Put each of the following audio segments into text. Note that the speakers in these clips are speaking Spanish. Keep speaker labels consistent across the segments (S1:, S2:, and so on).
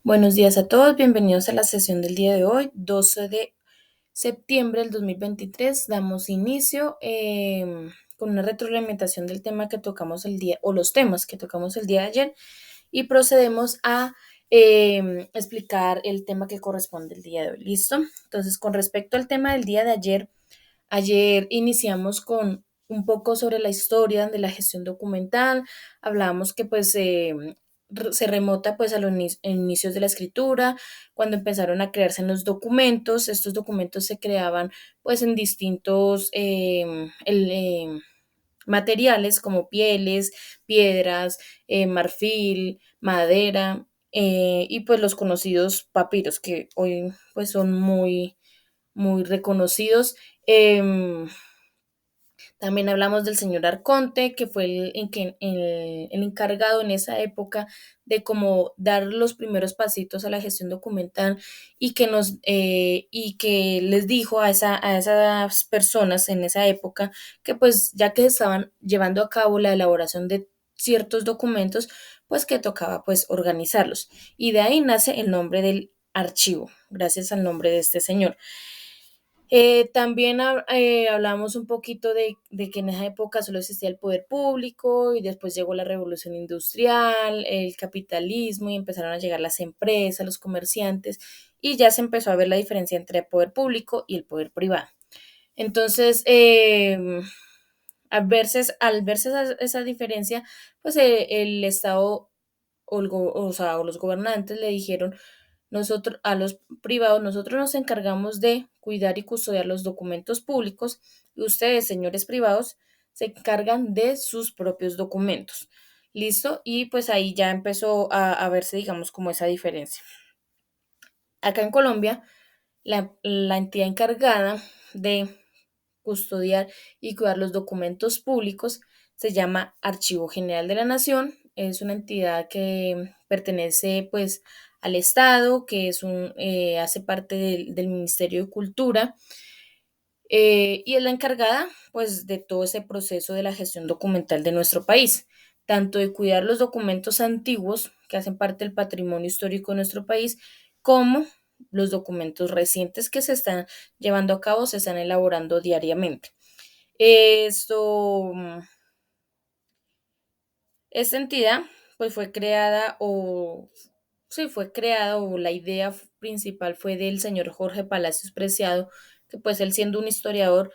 S1: Buenos días a todos, bienvenidos a la sesión del día de hoy, 12 de septiembre del 2023. Damos inicio con una retroalimentación del tema que tocamos el día, o los temas que tocamos el día de ayer, y procedemos a explicar el tema que corresponde el día de hoy. ¿Listo? Entonces, con respecto al tema del día de ayer iniciamos con un poco sobre la historia de la gestión documental. Hablábamos que pues se remota pues a los inicios de la escritura, cuando empezaron a crearse en los documentos. Estos documentos se creaban pues en distintos materiales como pieles, piedras, marfil, madera, y pues los conocidos papiros que hoy pues son muy reconocidos. Em, También hablamos del señor Arconte, que fue el encargado en esa época de como dar los primeros pasitos a la gestión documental, y que les dijo a esas personas en esa época que pues ya que estaban llevando a cabo la elaboración de ciertos documentos, pues que tocaba pues organizarlos. Y de ahí nace el nombre del archivo, gracias al nombre de este señor. También hablamos un poquito de que en esa época solo existía el poder público y después llegó la revolución industrial, el capitalismo y empezaron a llegar las empresas, los comerciantes y ya se empezó a ver la diferencia entre el poder público y el poder privado. Entonces, al verse esa diferencia, pues el Estado o los gobernantes le dijeron nosotros, a los privados, nosotros nos encargamos de cuidar y custodiar los documentos públicos y ustedes, señores privados, se encargan de sus propios documentos. ¿Listo? Y pues ahí ya empezó a verse, digamos, como esa diferencia. Acá en Colombia, la entidad encargada de custodiar y cuidar los documentos públicos se llama Archivo General de la Nación. Es una entidad que pertenece pues al Estado, que hace parte del Ministerio de Cultura, y es la encargada pues de todo ese proceso de la gestión documental de nuestro país, tanto de cuidar los documentos antiguos que hacen parte del patrimonio histórico de nuestro país, como los documentos recientes que se están llevando a cabo, se están elaborando diariamente. Esto, esta entidad pues fue creada o sí fue creada, o la idea principal fue del señor Jorge Palacios Preciado, que pues él, siendo un historiador,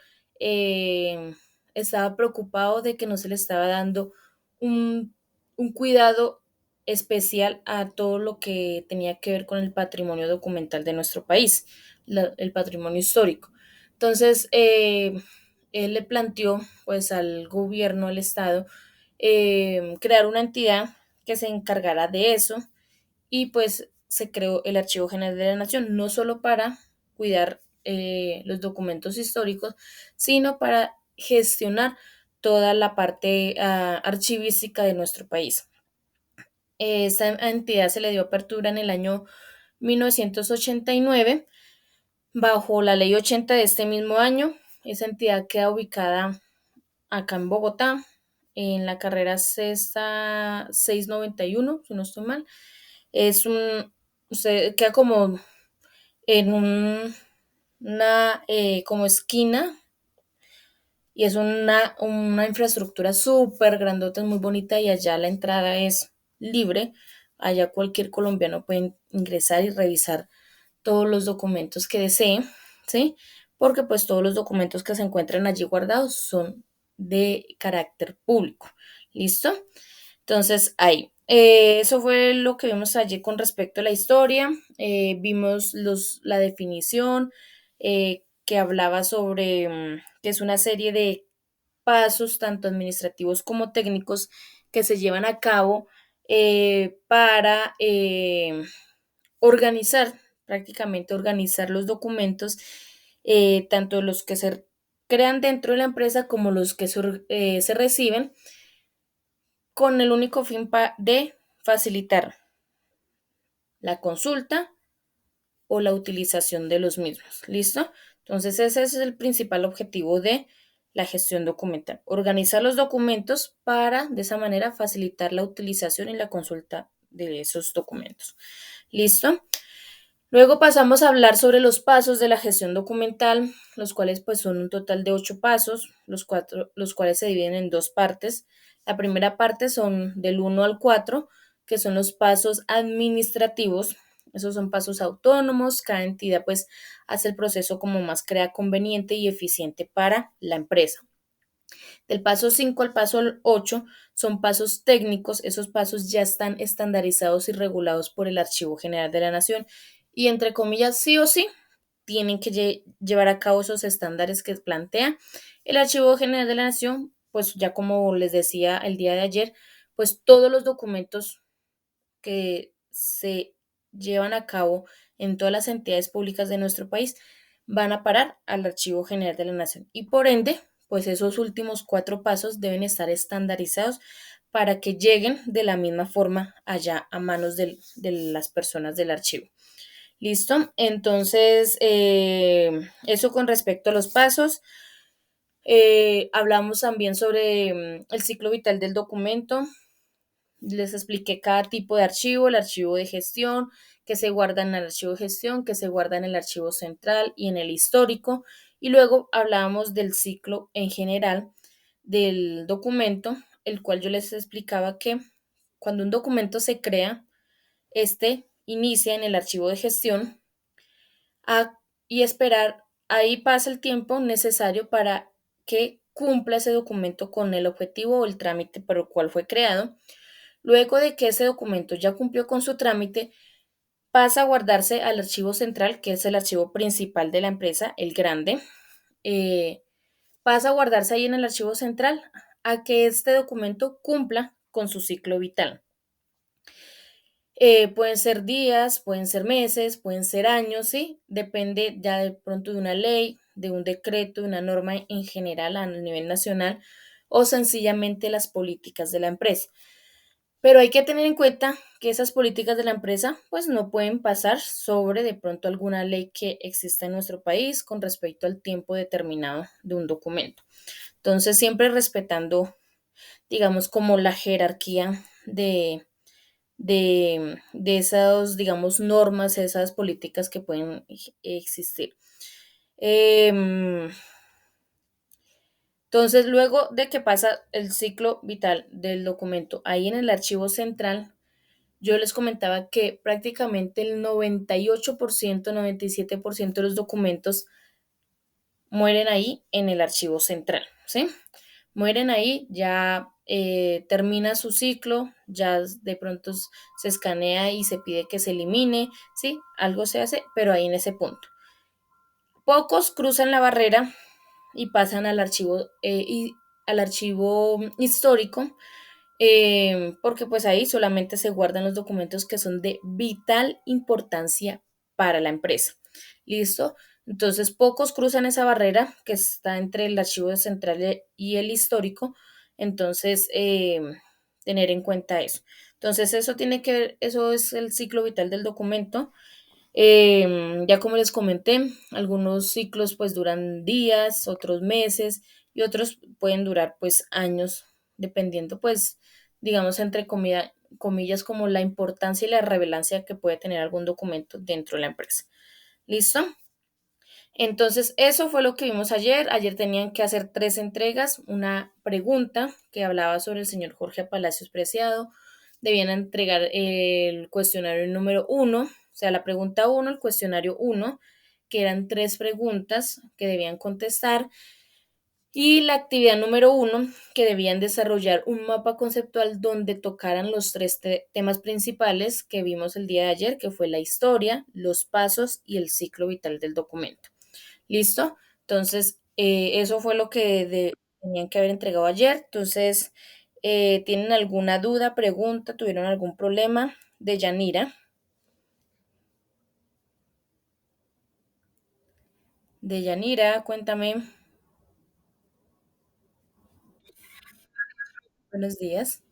S1: estaba preocupado de que no se le estaba dando un, un cuidado especial a todo lo que tenía que ver con el patrimonio documental de nuestro país, el patrimonio histórico. Entonces, él le planteó pues al gobierno, al Estado, crear una entidad que se encargara de eso, y pues se creó el Archivo General de la Nación, no solo para cuidar los documentos históricos, sino para gestionar toda la parte archivística de nuestro país. Esta entidad se le dio apertura en el año 1989 bajo la ley 80 de este mismo año. Esa entidad queda ubicada acá en Bogotá, en la carrera sexta 691, si no estoy mal. Es un, usted queda como en una como esquina, y es una infraestructura súper grandota, es muy bonita, y allá la entrada es libre. Allá cualquier colombiano puede ingresar y revisar todos los documentos que desee, ¿sí? Porque pues todos los documentos que se encuentran allí guardados son de carácter público. ¿Listo? Entonces, ahí. Eso fue lo que vimos allí con respecto a la historia. Vimos la definición, que hablaba sobre que es una serie de pasos, tanto administrativos como técnicos, que se llevan a cabo para organizar, prácticamente organizar los documentos, tanto los que se crean dentro de la empresa como los que se reciben, con el único fin de facilitar la consulta o la utilización de los mismos. ¿Listo? Entonces ese es el principal objetivo de la gestión documental. Organizar los documentos para de esa manera facilitar la utilización y la consulta de esos documentos. ¿Listo? Luego pasamos a hablar sobre los pasos de la gestión documental, los cuales pues son un total de 8 pasos, los cuales se dividen en dos partes. La primera parte son del 1 al 4, que son los pasos administrativos. Esos son pasos autónomos, cada entidad pues hace el proceso como más crea conveniente y eficiente para la empresa. Del paso 5 al paso 8 son pasos técnicos, esos pasos ya están estandarizados y regulados por el Archivo General de la Nación y entre comillas sí o sí tienen que llevar a cabo esos estándares que plantea el Archivo General de la Nación, pues ya como les decía el día de ayer, pues todos los documentos que se llevan a cabo en todas las entidades públicas de nuestro país van a parar al Archivo General de la Nación y por ende, pues esos últimos 4 pasos deben estar estandarizados para que lleguen de la misma forma allá a manos de las personas del archivo. ¿Listo? Entonces, eso con respecto a los pasos. Hablamos también sobre el ciclo vital del documento. Les expliqué cada tipo de archivo, el archivo de gestión, que se guarda en el archivo de gestión, que se guarda en el archivo central y en el histórico. Y luego hablábamos del ciclo en general del documento, el cual yo les explicaba que cuando un documento se crea, este inicia en el archivo de gestión a, y esperar, ahí pasa el tiempo necesario para que cumpla ese documento con el objetivo o el trámite por el cual fue creado. Luego de que ese documento ya cumplió con su trámite, pasa a guardarse al archivo central, que es el archivo principal de la empresa, el grande. eh, Pasa a guardarse ahí en el archivo central a que este documento cumpla con su ciclo vital. Pueden ser días, pueden ser meses, pueden ser años, ¿sí? Depende ya de pronto de una ley, de un decreto, de una norma en general a nivel nacional o sencillamente las políticas de la empresa. Pero hay que tener en cuenta que esas políticas de la empresa pues no pueden pasar sobre de pronto alguna ley que exista en nuestro país con respecto al tiempo determinado de un documento. Entonces, siempre respetando, digamos, como la jerarquía de esas, digamos, normas, esas políticas que pueden existir. Em, entonces, luego de que pasa el ciclo vital del documento ahí en el archivo central, yo les comentaba que prácticamente el 98%, 97% de los documentos mueren ahí en el archivo central, ¿sí? Mueren ahí, ya termina su ciclo, ya de pronto se escanea y se pide que se elimine, ¿sí? Algo se hace, pero ahí en ese punto. Pocos cruzan la barrera y pasan al archivo histórico, porque pues ahí solamente se guardan los documentos que son de vital importancia para la empresa. ¿Listo? Entonces, pocos cruzan esa barrera que está entre el archivo central y el histórico. Entonces, tener en cuenta eso. Entonces, eso es el ciclo vital del documento. Ya como les comenté, algunos ciclos pues duran días, otros meses y otros pueden durar pues años, dependiendo pues, digamos, comillas, como la importancia y la relevancia que puede tener algún documento dentro de la empresa. ¿Listo? Entonces, eso fue lo que vimos ayer. Ayer tenían que hacer 3 entregas, una pregunta que hablaba sobre el señor Jorge Palacios Preciado. Debían entregar el cuestionario número 1, o sea, la pregunta 1, el cuestionario 1, que eran 3 preguntas que debían contestar. Y la actividad número 1, que debían desarrollar un mapa conceptual donde tocaran los 3 temas principales que vimos el día de ayer, que fue la historia, los pasos y el ciclo vital del documento. ¿Listo? Entonces, eso fue lo que tenían que haber entregado ayer. Entonces, ¿tienen alguna duda, pregunta, tuvieron algún problema? De Yanira. De Yanira, cuéntame. Buenos días.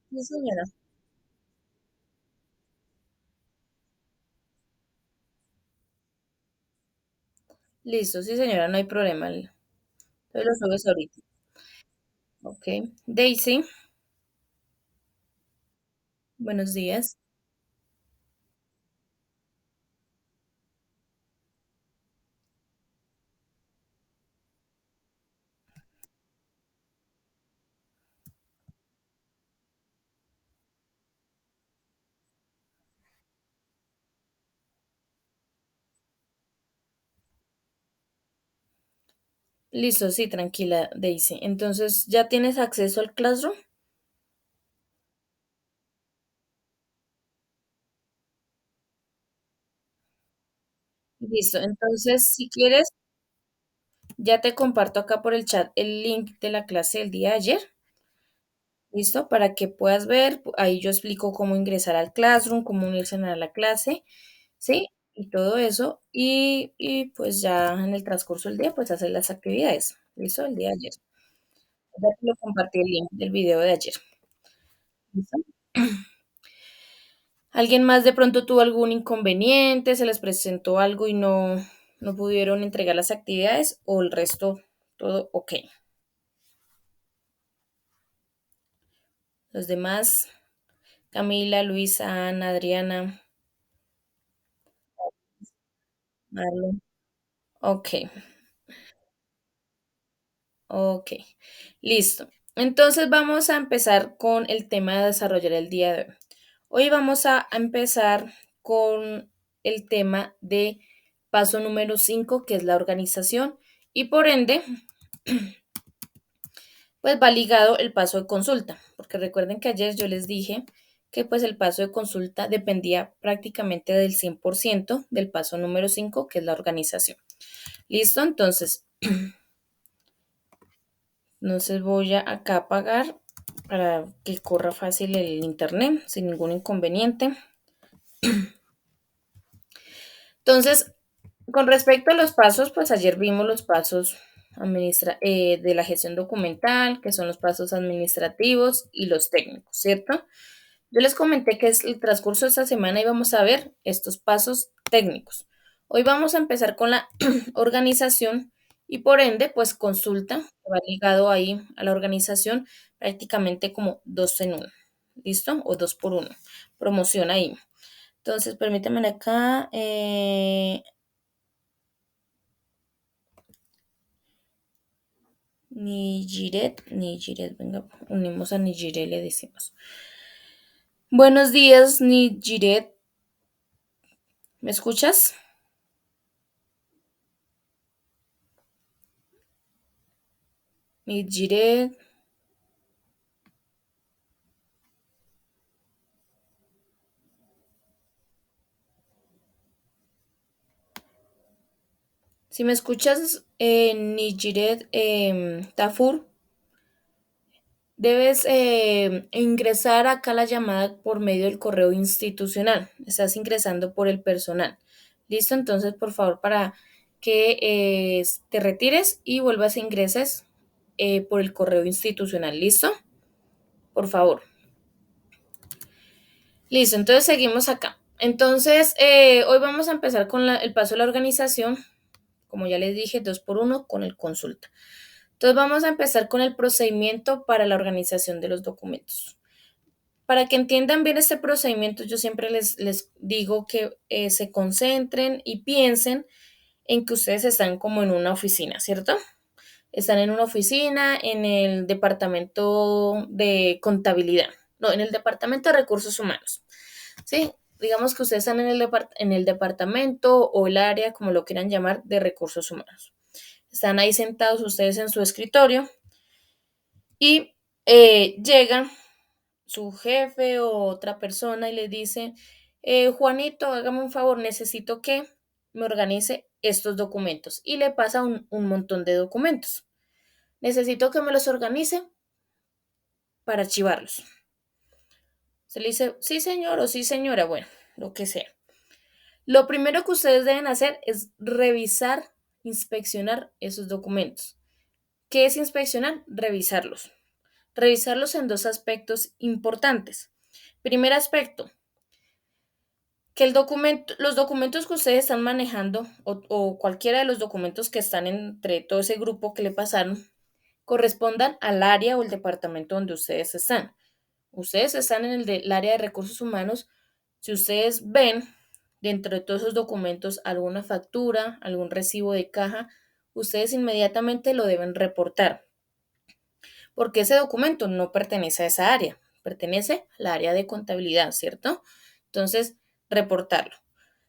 S1: Sí, señora. Listo, sí señora, no hay problema. Entonces lo subes ahorita. Ok. Daisy, buenos días. Listo, sí, tranquila, Daisy. Entonces, ¿ya tienes acceso al Classroom? Listo, entonces, si quieres, ya te comparto acá por el chat el link de la clase del día de ayer. ¿Listo? Para que puedas ver, ahí yo explico cómo ingresar al Classroom, cómo unirse a la clase, ¿sí? Y todo eso. Y pues ya en el transcurso del día, pues hacer las actividades. ¿Listo? El día de ayer. Ya te lo compartí el link del video de ayer. ¿Listo? ¿Alguien más de pronto tuvo algún inconveniente? ¿Se les presentó algo y no pudieron entregar las actividades? ¿O el resto, todo ok? Los demás, Camila, Luisa, Ana, Adriana, Marlon. Ok. Ok, listo. Entonces vamos a empezar con el tema de desarrollar el día de hoy. Hoy vamos a empezar con el tema de paso número 5, que es la organización, y por ende, pues va ligado el paso de consulta, porque recuerden que ayer yo les dije que pues el paso de consulta dependía prácticamente del 100% del paso número 5, que es la organización. ¿Listo? Entonces voy a acá apagar para que corra fácil el internet sin ningún inconveniente. Entonces, con respecto a los pasos, pues ayer vimos los pasos de la gestión documental, que son los pasos administrativos y los técnicos, ¿cierto? Yo les comenté que es el transcurso de esta semana íbamos a ver estos pasos técnicos. Hoy vamos a empezar con la organización y por ende, pues consulta, que va ligado ahí a la organización prácticamente como dos en uno. ¿Listo? O dos por uno. Promoción ahí. Entonces, permítanme acá. Nigiret, venga, unimos a Nigiret, le decimos. Buenos días, Nigiret. ¿Me escuchas? Nigiret. Si me escuchas, Nigiret Tafur, debes ingresar acá la llamada por medio del correo institucional. Estás ingresando por el personal. ¿Listo? Entonces, por favor, para que te retires y vuelvas a ingreses por el correo institucional. ¿Listo? Por favor. Listo, entonces seguimos acá. Entonces, hoy vamos a empezar con el paso de la organización, como ya les dije, dos por uno con el consulta. Entonces vamos a empezar con el procedimiento para la organización de los documentos. Para que entiendan bien este procedimiento, yo siempre les digo que se concentren y piensen en que ustedes están como en una oficina, ¿cierto? Están en una oficina en el departamento de contabilidad, no, en el departamento de recursos humanos, ¿sí? Digamos que ustedes están en el departamento o el área, como lo quieran llamar, de recursos humanos. Están ahí sentados ustedes en su escritorio y llega su jefe o otra persona y le dice, Juanito, hágame un favor, necesito que me organice estos documentos. Y le pasa un montón de documentos. Necesito que me los organice para archivarlos. Se le dice, sí señor o sí señora, bueno, lo que sea. Lo primero que ustedes deben hacer es revisar, inspeccionar esos documentos. ¿Qué es inspeccionar? Revisarlos. Revisarlos en dos aspectos importantes. Primer aspecto, Que los documentos que ustedes están manejando o cualquiera de los documentos que están entre todo ese grupo que le pasaron correspondan al área o el departamento donde ustedes están. Ustedes están en el área de recursos humanos. Si ustedes ven dentro de todos esos documentos alguna factura, algún recibo de caja, ustedes inmediatamente lo deben reportar, porque ese documento no pertenece a esa área, pertenece al área de contabilidad, ¿cierto? Entonces, reportarlo.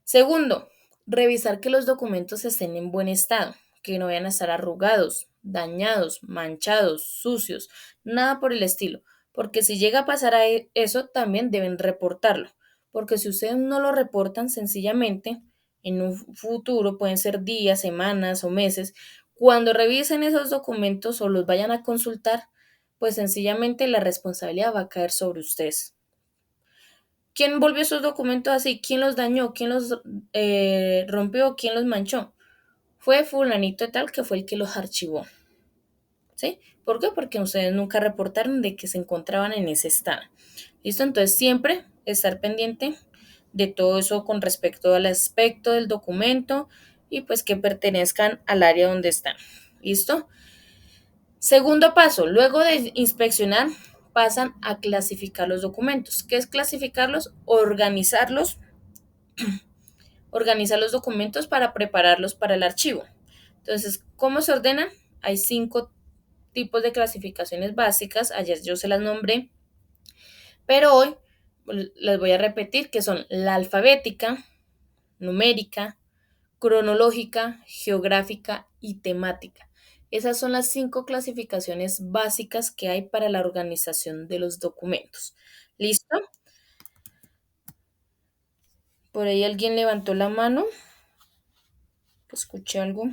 S1: Segundo, revisar que los documentos estén en buen estado, que no vayan a estar arrugados, dañados, manchados, sucios, nada por el estilo, porque si llega a pasar eso, también deben reportarlo, porque si ustedes no lo reportan sencillamente, en un futuro, pueden ser días, semanas o meses, cuando revisen esos documentos o los vayan a consultar, pues sencillamente la responsabilidad va a caer sobre ustedes. ¿Quién volvió esos documentos así? ¿Quién los dañó? ¿Quién los rompió? ¿Quién los manchó? Fue fulanito de tal que fue el que los archivó. ¿Sí? ¿Por qué? Porque ustedes nunca reportaron de que se encontraban en ese estado. ¿Listo? Entonces siempre estar pendiente de todo eso con respecto al aspecto del documento y pues que pertenezcan al área donde están. ¿Listo? Segundo paso, luego de inspeccionar, pasan a clasificar los documentos. ¿Qué es clasificarlos? Organizar los documentos para prepararlos para el archivo. Entonces, ¿cómo se ordenan? Hay 5 tipos de clasificaciones básicas, ayer yo se las nombré, pero hoy les voy a repetir que son la alfabética, numérica, cronológica, geográfica y temática. Esas son las 5 clasificaciones básicas que hay para la organización de los documentos. ¿Listo? Por ahí alguien levantó la mano. Escuché algo.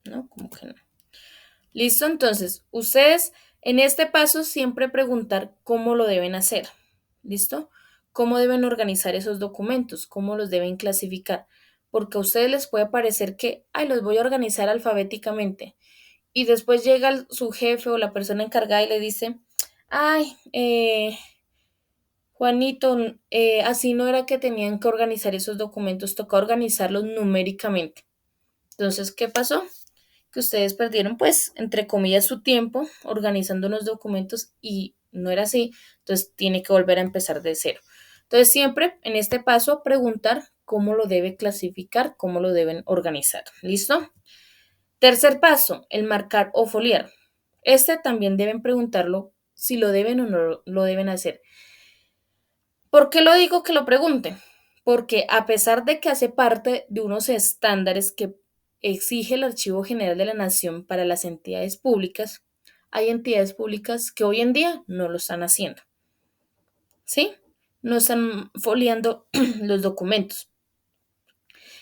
S1: No, como que no. Listo, entonces, ustedes en este paso siempre preguntar cómo lo deben hacer. ¿Listo? ¿Cómo deben organizar esos documentos? ¿Cómo los deben clasificar? Porque a ustedes les puede parecer que, ay, los voy a organizar alfabéticamente. Y después llega su jefe o la persona encargada y le dice, ay, Juanito, así no era que tenían que organizar esos documentos, toca organizarlos numéricamente. Entonces, ¿qué pasó? Que ustedes perdieron, pues, entre comillas, su tiempo organizando unos documentos y no era así, entonces tiene que volver a empezar de cero. Entonces, siempre en este paso, preguntar cómo lo debe clasificar, cómo lo deben organizar. ¿Listo? Tercer paso, el marcar o foliar. Este también deben preguntarlo si lo deben o no lo deben hacer. ¿Por qué lo digo que lo pregunten? Porque a pesar de que hace parte de unos estándares que exige el Archivo General de la Nación para las entidades públicas, hay entidades públicas que hoy en día no lo están haciendo, ¿sí? No están foliando los documentos.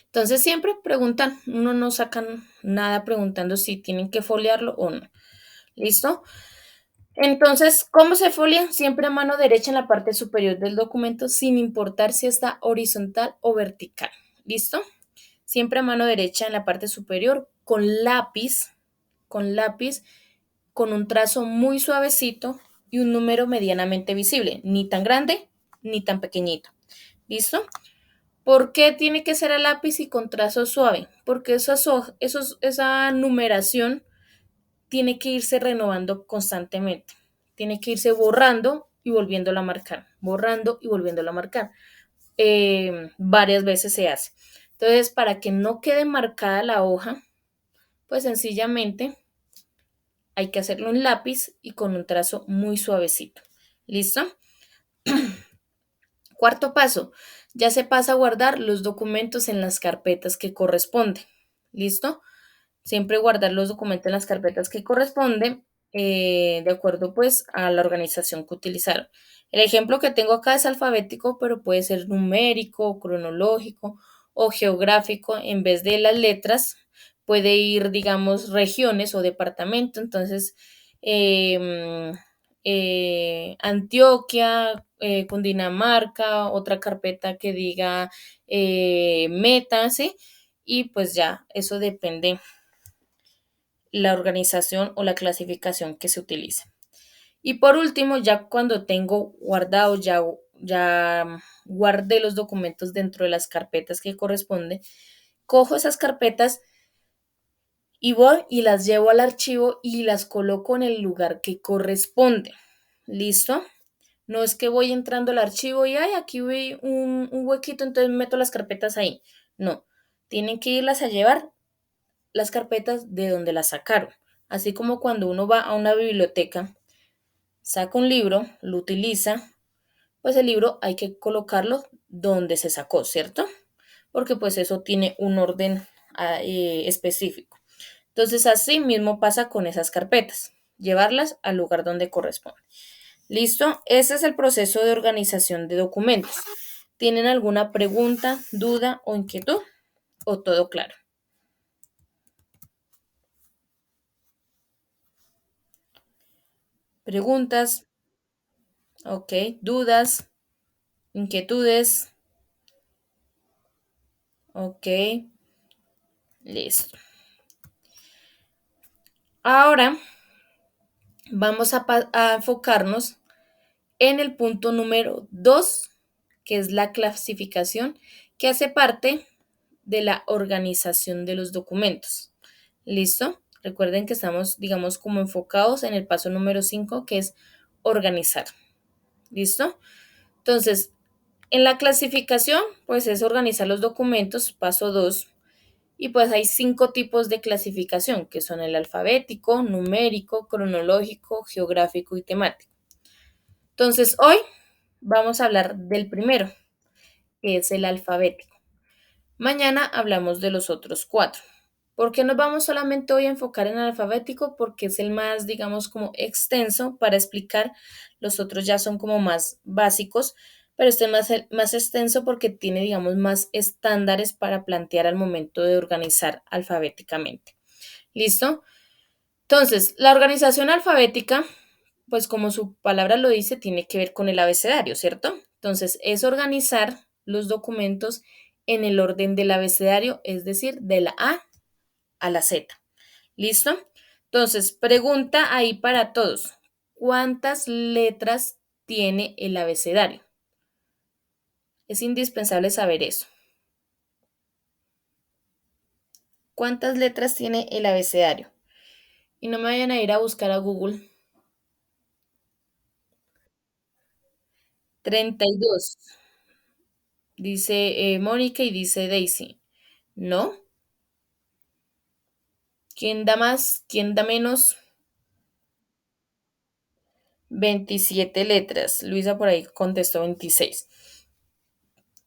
S1: Entonces siempre preguntan, uno no sacan nada preguntando si tienen que foliarlo o no. ¿Listo? Entonces, ¿cómo se folia? Siempre a mano derecha en la parte superior del documento, sin importar si está horizontal o vertical. ¿Listo? Siempre a mano derecha en la parte superior, con lápiz, con un trazo muy suavecito y un número medianamente visible, ni tan grande ni tan pequeñito. ¿Listo? ¿Por qué tiene que ser a lápiz y con trazo suave? Porque esa numeración tiene que irse renovando constantemente. Tiene que irse borrando y volviéndola a marcar, borrando y volviéndola a marcar. Varias veces se hace. Entonces, para que no quede marcada la hoja, pues sencillamente hay que hacerlo en lápiz y con un trazo muy suavecito. ¿Listo? Cuarto paso, ya se pasa a guardar los documentos en las carpetas que corresponden. ¿Listo? Siempre guardar los documentos en las carpetas que corresponden, de acuerdo pues a la organización que utilizaron. El ejemplo que tengo acá es alfabético, pero puede ser numérico, cronológico o geográfico. En vez de las letras, puede ir, digamos, regiones o departamento. Entonces, em, Antioquia, Cundinamarca, otra carpeta que diga meta, ¿sí? Y pues ya, eso depende la organización o la clasificación que se utilice. Y por último, ya cuando tengo guardado, ya guardé los documentos dentro de las carpetas que corresponde, cojo esas carpetas y voy y las llevo al archivo y las coloco en el lugar que corresponde. ¿Listo? No es que voy entrando al archivo y, ay, aquí vi un huequito, entonces meto las carpetas ahí. No, tienen que irlas a llevar las carpetas de donde las sacaron. Así como cuando uno va a una biblioteca, saca un libro, lo utiliza, pues el libro hay que colocarlo donde se sacó, ¿cierto? Porque pues eso tiene un orden específico. Entonces así mismo pasa con esas carpetas, llevarlas al lugar donde corresponde. ¿Listo? Ese es el proceso de organización de documentos. ¿Tienen alguna pregunta, duda o inquietud? ¿O todo claro? Preguntas, ok, dudas, inquietudes, ok, listo. Ahora vamos a enfocarnos en el punto número 2, que es la clasificación, que hace parte de la organización de los documentos. ¿Listo? Recuerden que estamos, digamos, como enfocados en el paso número 5, que es organizar. ¿Listo? Entonces, en la clasificación, pues es organizar los documentos, paso 2. Y pues hay 5 tipos de clasificación, que son el alfabético, numérico, cronológico, geográfico y temático. Entonces, hoy vamos a hablar del primero, que es el alfabético. Mañana hablamos de los otros 4. ¿Por qué nos vamos solamente hoy a enfocar en el alfabético? Porque es el más, digamos, como extenso para explicar. Los otros ya son como más básicos, pero este es más extenso porque tiene, digamos, más estándares para plantear al momento de organizar alfabéticamente. ¿Listo? Entonces, la organización alfabética, pues como su palabra lo dice, tiene que ver con el abecedario, ¿cierto? Entonces, es organizar los documentos en el orden del abecedario, es decir, de la A a la Z. ¿Listo? Entonces, pregunta ahí para todos. ¿Cuántas letras tiene el abecedario? Es indispensable saber eso. ¿Cuántas letras tiene el abecedario? Y no me vayan a ir a buscar a Google. 32. Dice Mónica y dice Daisy. ¿No? ¿Quién da más? ¿Quién da menos? 27 letras. Luisa por ahí contestó 26.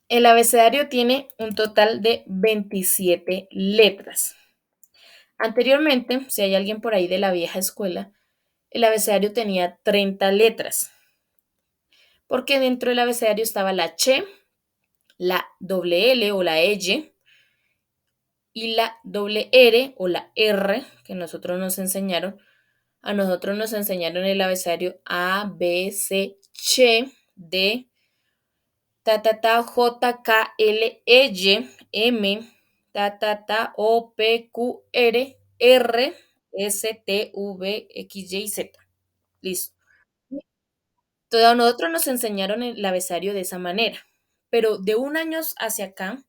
S1: El abecedario tiene un total de 27 letras. Anteriormente, si hay alguien por ahí de la vieja escuela, el abecedario tenía 30 letras, porque dentro del abecedario estaba la Ch, la doble L o la Y y la doble R o la R que nosotros nos enseñaron. A nosotros nos enseñaron el abecedario A, B, C, Ch, D, J, K, L, Y, M, O, P, Q, R, S, T, V, X, Y, Z. Listo. Todos nosotros nos enseñaron el abecedario de esa manera, pero de un año hacia acá,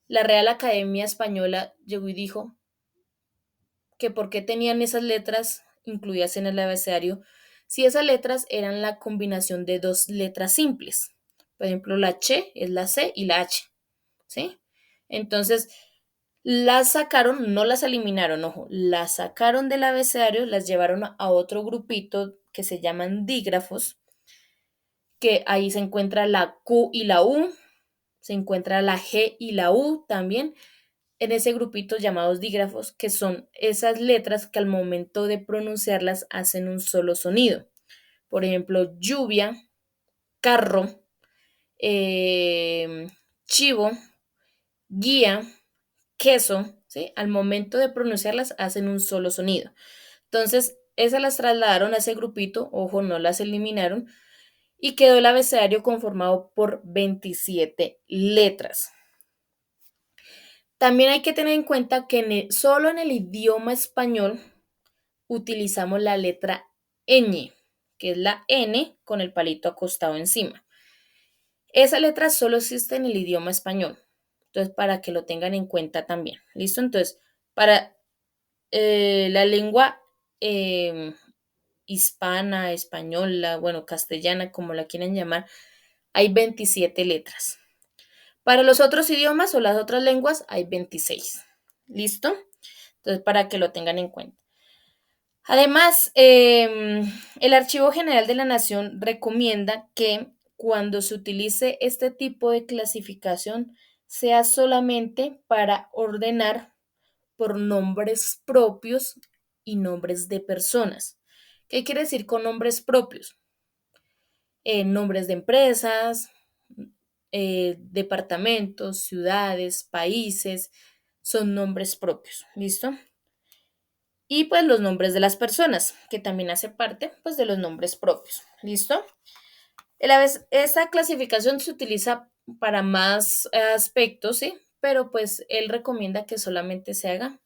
S1: la Real Academia Española llegó y dijo que por qué tenían esas letras incluidas en el abecedario si esas letras eran la combinación de dos letras simples. Por ejemplo, la Ch es la C y la H, ¿sí? Entonces, las sacaron, no las eliminaron, ojo, las sacaron del abecedario, las llevaron a otro grupito que se llaman dígrafos, que ahí se encuentra la Q y la U, se encuentra la G y la U también, en ese grupito llamados dígrafos, que son esas letras que al momento de pronunciarlas hacen un solo sonido. Por ejemplo, lluvia, carro, eh, chivo, guía, queso, ¿sí? Al momento de pronunciarlas hacen un solo sonido. Entonces, esas las trasladaron a ese grupito, ojo, no las eliminaron, y quedó el abecedario conformado por 27 letras. También hay que tener en cuenta que solo en el idioma español utilizamos la letra ñ, que es la N con el palito acostado encima. Esa letra solo existe en el idioma español. Entonces, para que lo tengan en cuenta también. ¿Listo? Entonces, para la lengua em, hispana, española, bueno, castellana, como la quieran llamar, hay 27 letras. Para los otros idiomas o las otras lenguas hay 26. ¿Listo? Entonces, para que lo tengan en cuenta. Además, el Archivo General de la Nación recomienda que cuando se utilice este tipo de clasificación sea solamente para ordenar por nombres propios y nombres de personas. ¿Qué quiere decir con nombres propios? Nombres de empresas, departamentos, ciudades, países, son nombres propios, ¿listo? Y pues los nombres de las personas, que también hace parte pues de los nombres propios, ¿listo? Esta clasificación se utiliza para más aspectos, ¿sí? Pero pues él recomienda que solamente se haga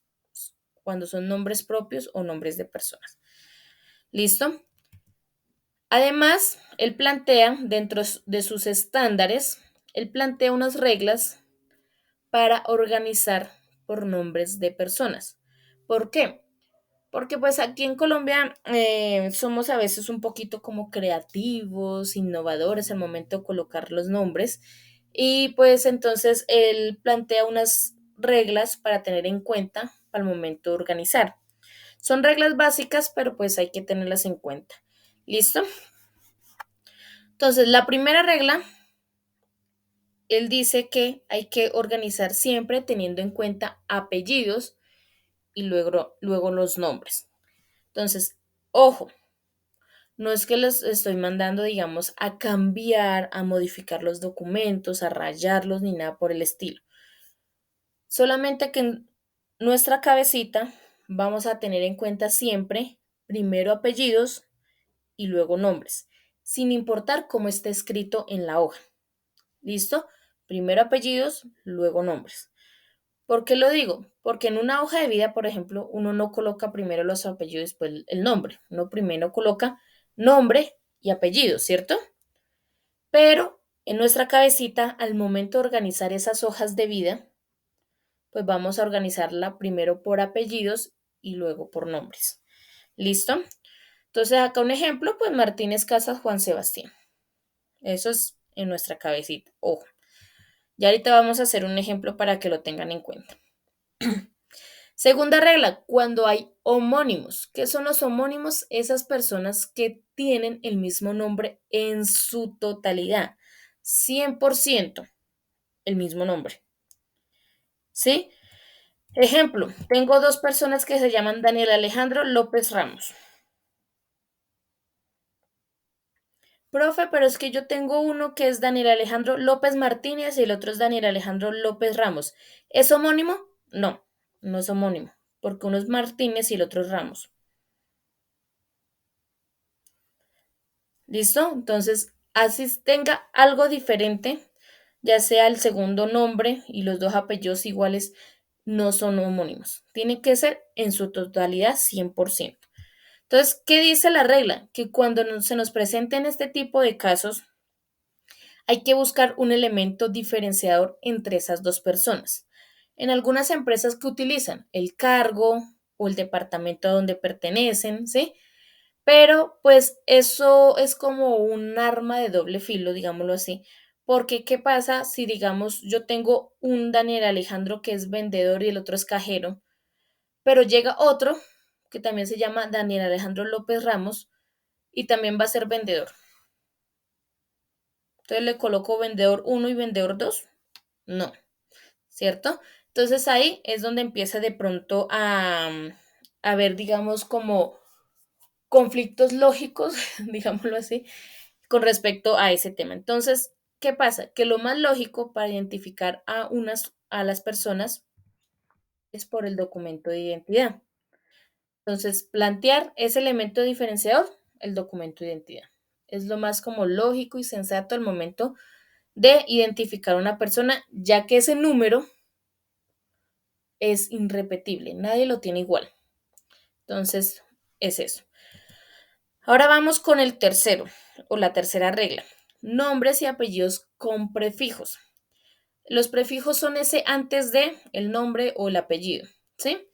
S1: cuando son nombres propios o nombres de personas. ¿Listo? Además, él plantea, dentro de sus estándares, él plantea unas reglas para organizar por nombres de personas. ¿Por qué? Porque pues aquí en Colombia somos a veces un poquito como creativos, innovadores al momento de colocar los nombres y pues entonces él plantea unas reglas para tener en cuenta al momento de organizar. Son reglas básicas, pero pues hay que tenerlas en cuenta. ¿Listo? Entonces, la primera regla, él dice que hay que organizar siempre teniendo en cuenta apellidos y luego los nombres. Entonces, ojo, no es que les estoy mandando, digamos, a cambiar, a modificar los documentos, a rayarlos ni nada por el estilo. Solamente que en nuestra cabecita vamos a tener en cuenta siempre primero apellidos y luego nombres, sin importar cómo esté escrito en la hoja. ¿Listo? Primero apellidos, luego nombres. ¿Por qué lo digo? Porque en una hoja de vida, por ejemplo, uno no coloca primero los apellidos y después el nombre. Uno primero coloca nombre y apellido, ¿cierto? Pero en nuestra cabecita, al momento de organizar esas hojas de vida, pues vamos a organizarla primero por apellidos y luego por nombres. ¿Listo? Entonces, acá un ejemplo, pues Martínez Casas Juan Sebastián. Eso es en nuestra cabecita. Ojo. Ya ahorita vamos a hacer un ejemplo para que lo tengan en cuenta. Segunda regla, cuando hay homónimos. ¿Qué son los homónimos? Esas personas que tienen el mismo nombre en su totalidad. 100% el mismo nombre. ¿Sí? Ejemplo, tengo dos personas que se llaman Daniel Alejandro López Ramos. Profe, pero es que yo tengo uno que es Daniel Alejandro López Martínez y el otro es Daniel Alejandro López Ramos. ¿Es homónimo? No, no es homónimo, porque uno es Martínez y el otro es Ramos. ¿Listo? Entonces, así tenga algo diferente, ya sea el segundo nombre y los dos apellidos iguales, no son homónimos. Tiene que ser en su totalidad 100%. Entonces, ¿qué dice la regla? Que cuando se nos presenten este tipo de casos, hay que buscar un elemento diferenciador entre esas dos personas. En algunas empresas que utilizan el cargo o el departamento a donde pertenecen, ¿sí? Pero pues eso es como un arma de doble filo, digámoslo así, porque ¿qué pasa si digamos yo tengo un Daniel Alejandro que es vendedor y el otro es cajero, pero llega otro que también se llama Daniel Alejandro López Ramos y también va a ser vendedor? Entonces le coloco vendedor uno y vendedor 2. No, ¿cierto? Entonces ahí es donde empieza de pronto a ver, digamos, como conflictos lógicos, digámoslo así, con respecto a ese tema. Entonces, ¿qué pasa? Que lo más lógico para identificar a las personas es por el documento de identidad. Entonces, plantear ese elemento diferenciador, el documento de identidad. Es lo más como lógico y sensato al momento de identificar a una persona, ya que ese número es irrepetible, nadie lo tiene igual. Entonces, es eso. Ahora vamos con el tercero o la tercera regla. Nombres y apellidos con prefijos. Los prefijos son ese antes de el nombre o el apellido, ¿sí?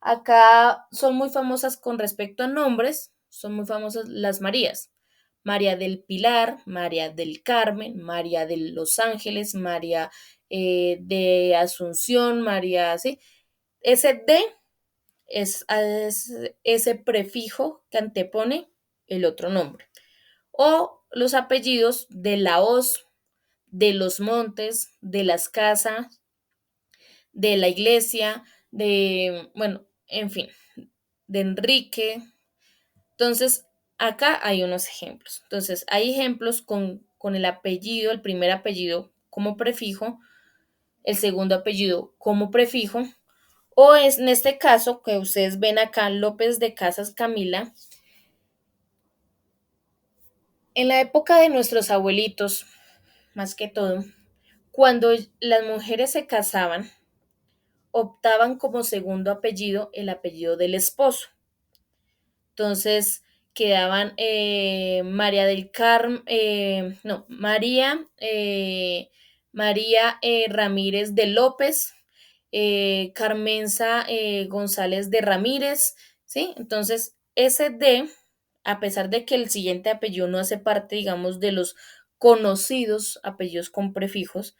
S1: Acá son muy famosas con respecto a nombres, son muy famosas las Marías. María del Pilar, María del Carmen, María de Los Ángeles, María de Asunción, María, ¿sí? Ese de es ese prefijo que antepone el otro nombre. O los apellidos de la Hoz, de los Montes, de las Casas, de la Iglesia, de, bueno, en fin, de Enrique. Entonces, acá hay unos ejemplos. Entonces, hay ejemplos con el apellido, el primer apellido como prefijo, el segundo apellido como prefijo, o es en este caso que ustedes ven acá, López de Casas Camila. En la época de nuestros abuelitos, más que todo, cuando las mujeres se casaban, optaban como segundo apellido el apellido del esposo. Entonces quedaban María del Carmen, no, María Ramírez de López, Carmenza González de Ramírez, ¿sí? Entonces, ese D, a pesar de que el siguiente apellido no hace parte, digamos, de los conocidos apellidos con prefijos,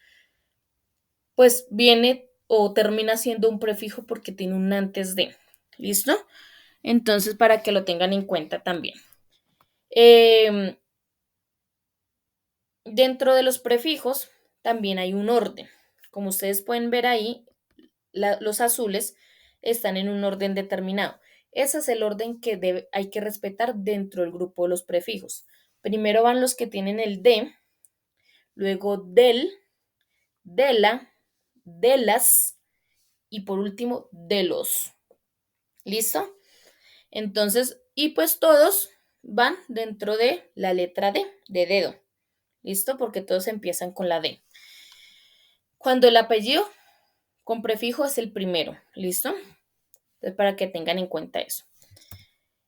S1: pues viene o termina siendo un prefijo porque tiene un antes de. ¿Listo? Entonces, para que lo tengan en cuenta también. Eh, Dentro de los prefijos también hay un orden. Como ustedes pueden ver ahí, los azules están en un orden determinado. Ese es el orden que hay que respetar dentro del grupo de los prefijos. Primero van los que tienen el de, luego del, de la, de las y por último de los. ¿Listo? Entonces, y pues todos van dentro de la letra D, de dedo. ¿Listo? Porque todos empiezan con la D. Cuando el apellido con prefijo es el primero. ¿Listo? Entonces, para que tengan en cuenta eso.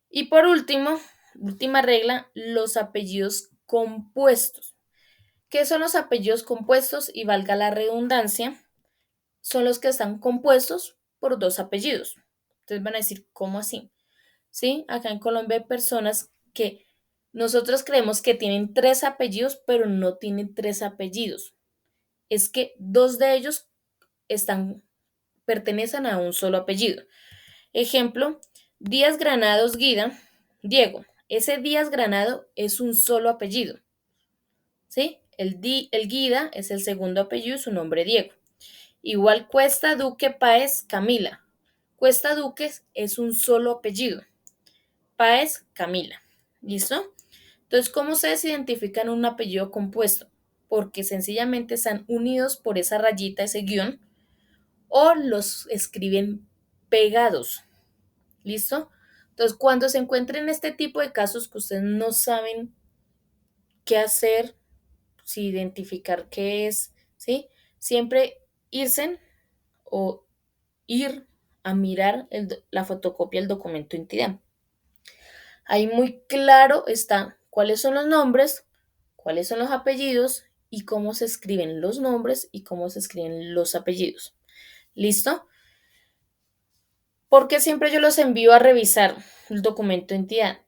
S1: Y por último, última regla, los apellidos compuestos. ¿Qué son los apellidos compuestos? Y valga la redundancia, son los que están compuestos por dos apellidos. Entonces van a decir, ¿cómo así? ¿Sí? Acá en Colombia hay personas que nosotros creemos que tienen tres apellidos, pero no tienen tres apellidos. Es que dos de ellos pertenecen a un solo apellido. Ejemplo, Díaz Granados Guida, Diego. Ese Díaz Granado es un solo apellido. ¿Sí? El Guida es el segundo apellido y su nombre Diego. Igual Cuesta Duque Páez Camila. Cuesta Duques es un solo apellido. Páez Camila. ¿Listo? Entonces, ¿cómo ustedes identifican un apellido compuesto? Porque sencillamente están unidos por esa rayita, ese guión, o los escriben pegados. ¿Listo? Entonces, cuando se encuentren este tipo de casos que ustedes no saben qué hacer, si identificar qué es, ¿sí? Siempre irse o ir a mirar la fotocopia del documento de identidad. Ahí muy claro está cuáles son los nombres, cuáles son los apellidos y cómo se escriben los nombres y cómo se escriben los apellidos. ¿Listo? Porque siempre yo los envío a revisar el documento de identidad.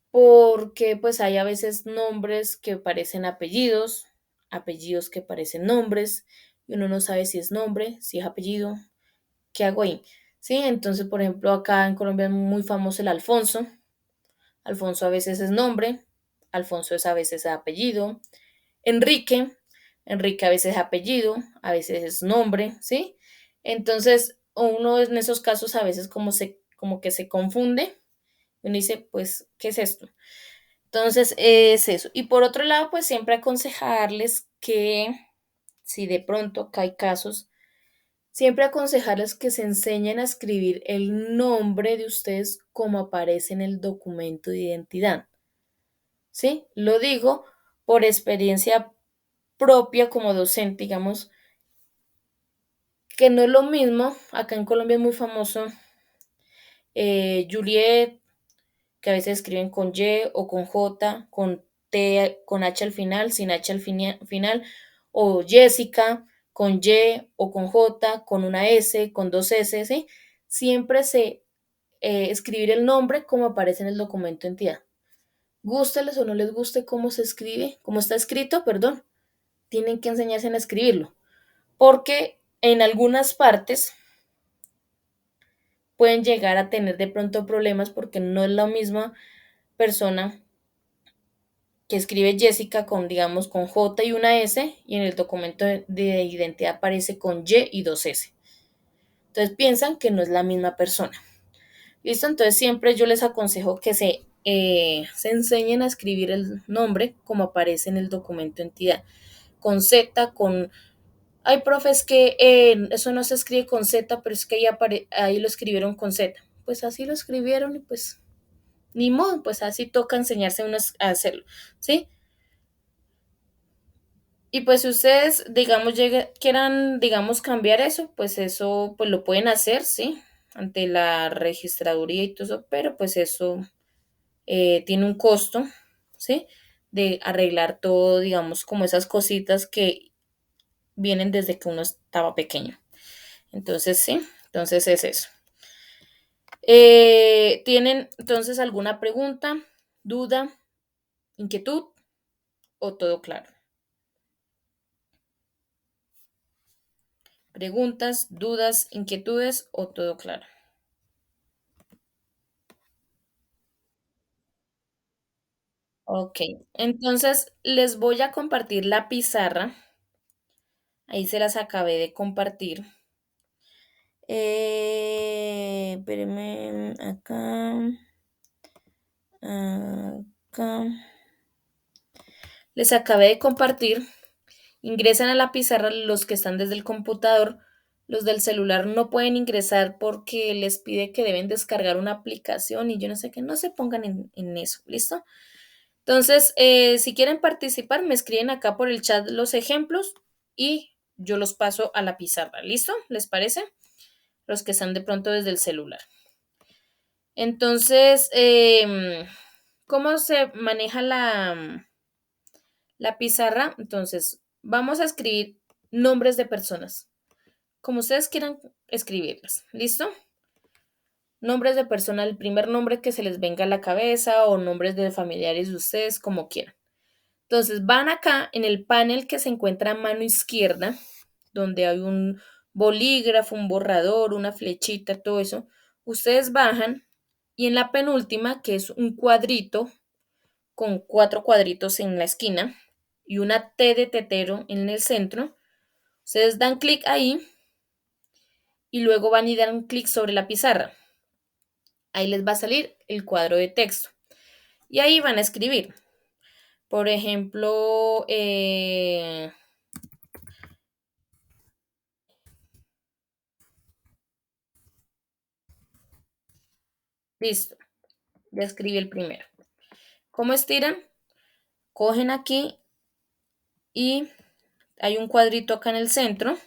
S1: Porque pues hay a veces nombres que parecen apellidos, apellidos que parecen nombres, y uno no sabe si es nombre, si es apellido, ¿qué hago ahí? Sí, entonces, por ejemplo, acá en Colombia es muy famoso el Alfonso. Alfonso a veces es nombre, Alfonso es a veces apellido. Enrique, Enrique a veces es apellido, a veces es nombre, ¿sí? Entonces, uno en esos casos a veces como que se confunde. Uno dice, pues, ¿qué es esto? Entonces, es eso. Y por otro lado, pues siempre aconsejarles que si de pronto hay casos, siempre aconsejarles que se enseñen a escribir el nombre de ustedes como aparece en el documento de identidad. ¿Sí? Lo digo por experiencia propia como docente, digamos, que no es lo mismo, acá en Colombia es muy famoso Juliet, que a veces escriben con Y o con J, con T, con H al final, sin H al final, o Jessica con Y o con J, con una S, con dos S, ¿sí? Siempre se escribir el nombre como aparece en el documento de entidad. Gústeles o no les guste cómo se escribe, cómo está escrito, perdón, tienen que enseñarse a escribirlo, porque en algunas partes pueden llegar a tener de pronto problemas porque no es la misma persona que escribe Jessica con, digamos, con J y una S, y en el documento de identidad aparece con Y y dos S. Entonces piensan que no es la misma persona. ¿Listo? Entonces siempre yo les aconsejo que se enseñen a escribir el nombre como aparece en el documento de entidad. Con Z, con... Hay profes que eso no se escribe con Z, pero es que ahí lo escribieron con Z. Pues así lo escribieron y pues ni modo, pues así toca enseñarse unos a hacerlo, ¿sí? Y pues si ustedes, digamos, quieran, digamos, cambiar eso, pues eso, pues lo pueden hacer, ¿sí? Ante la registraduría y todo eso, pero pues eso tiene un costo, ¿sí? De arreglar todo, digamos, como esas cositas que vienen desde que uno estaba pequeño. Entonces, sí, entonces es eso. ¿Tienen entonces alguna pregunta, duda, inquietud o todo claro? Preguntas, dudas, inquietudes o todo claro. Ok, entonces les voy a compartir la pizarra. Ahí se las acabé de compartir. Espérenme, acá. Les acabé de compartir. Ingresan a la pizarra los que están desde el computador. Los del celular no pueden ingresar porque les pide que deben descargar una aplicación y yo no sé qué, no se pongan en eso, ¿listo? Entonces, si quieren participar, me escriben acá por el chat los ejemplos y yo los paso a la pizarra. ¿Listo? ¿Les parece? Los que están de pronto desde el celular. Entonces, ¿cómo se maneja la pizarra? Entonces, vamos a escribir nombres de personas, como ustedes quieran escribirlas. ¿Listo? Nombres de personas, el primer nombre que se les venga a la cabeza o nombres de familiares de ustedes, como quieran. Entonces van acá en el panel que se encuentra a mano izquierda, donde hay un bolígrafo, un borrador, una flechita, todo eso. Ustedes bajan y en la penúltima, que es un cuadrito con cuatro cuadritos en la esquina y una T de tetero en el centro, ustedes dan clic ahí y luego van y dan clic sobre la pizarra. Ahí les va a salir el cuadro de texto y ahí van a escribir. Por ejemplo, listo, ya escribí el primero. ¿Cómo estiran? Cogen aquí y hay un cuadrito acá en el centro,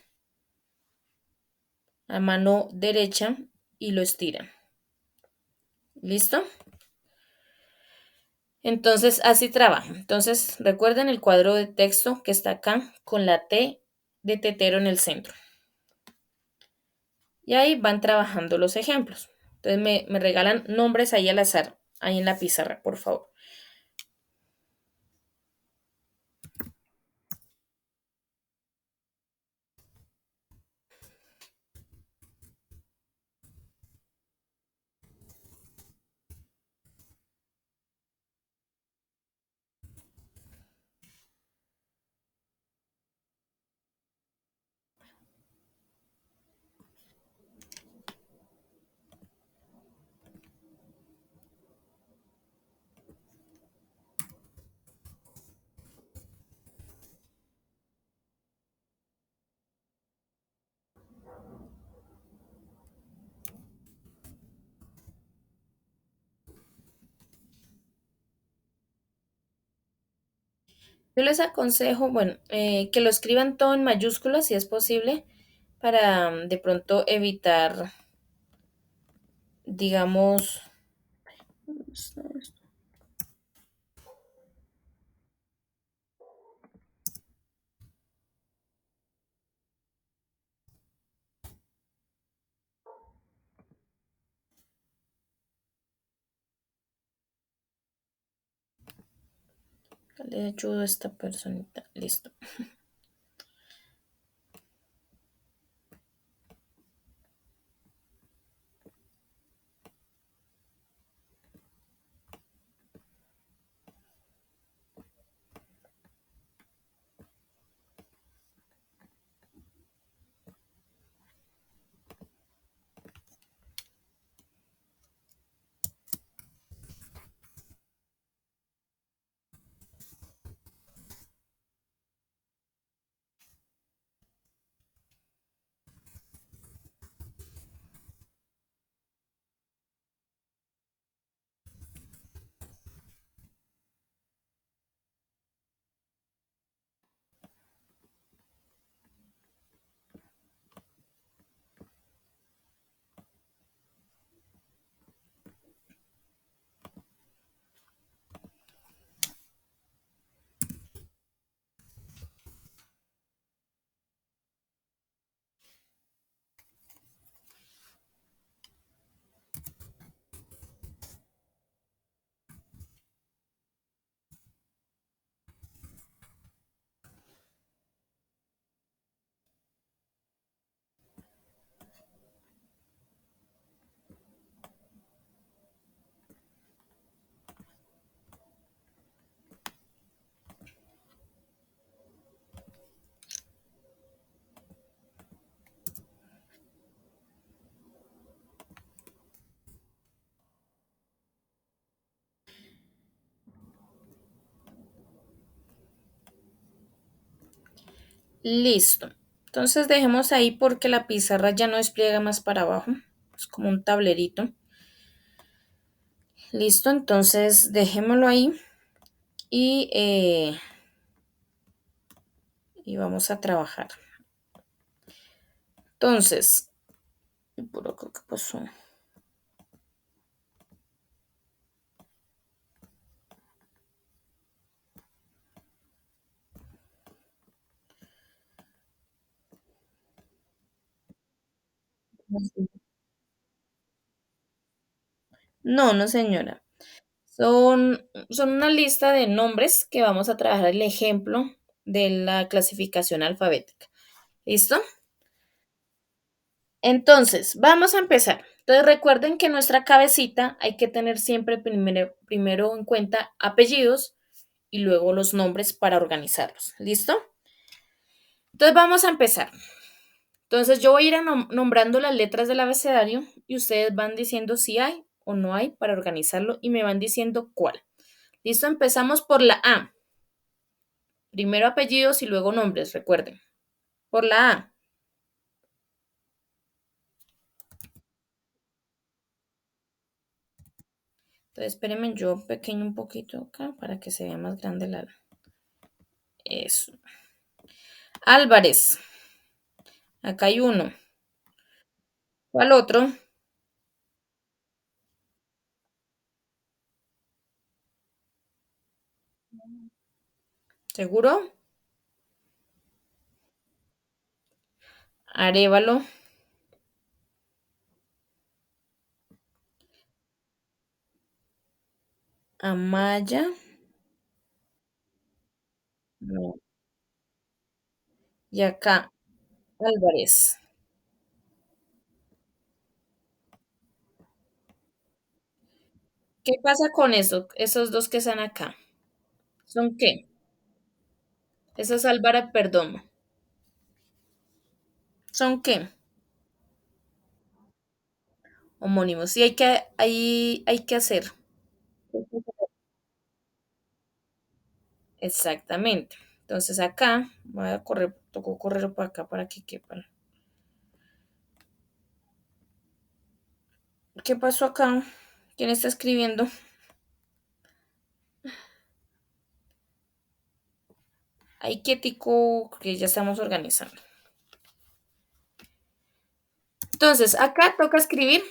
S1: a mano derecha, y lo estiran. ¿Listo? Entonces, así trabaja. Entonces, recuerden el cuadro de texto que está acá con la T de tetero en el centro. Y ahí van trabajando los ejemplos. Entonces, me regalan nombres ahí al azar, ahí en la pizarra, por favor. Yo les aconsejo, bueno, que lo escriban todo en mayúsculas si es posible, para de pronto evitar, digamos, Le ayudo a esta personita. Listo. Listo. Entonces dejemos ahí porque la pizarra ya no despliega más para abajo. Es como un tablerito. Listo, entonces dejémoslo ahí y, y vamos a trabajar. Entonces, por acá, ¿qué pasó? No, no, señora. Son una lista de nombres que vamos a trabajar el ejemplo de la clasificación alfabética. ¿Listo? Entonces, vamos a empezar. Entonces, recuerden que en nuestra cabecita hay que tener siempre primero en cuenta apellidos y luego los nombres para organizarlos. ¿Listo? Entonces, vamos a empezar. Entonces, yo voy a ir nombrando las letras del abecedario y ustedes van diciendo si hay o no hay para organizarlo y me van diciendo cuál. ¿Listo? Empezamos por la A. Primero apellidos y luego nombres, recuerden. Por la A. Entonces, espérenme, yo pequeño un poquito acá para que se vea más grande la. Eso. Álvarez. Acá hay uno. ¿Cuál otro? ¿Seguro? Arévalo. Amaya. No. Y acá, Álvarez. ¿Qué pasa con eso? Esos dos que están acá. ¿Son qué? Eso es Álvarez Perdomo. ¿Son qué? Homónimos. Sí, hay que hacer. Exactamente. Entonces acá, voy a correr, tocó correr por acá para que quepan. ¿Qué pasó acá? ¿Quién está escribiendo? Ahí quietico, que ya estamos organizando. Entonces, acá toca escribir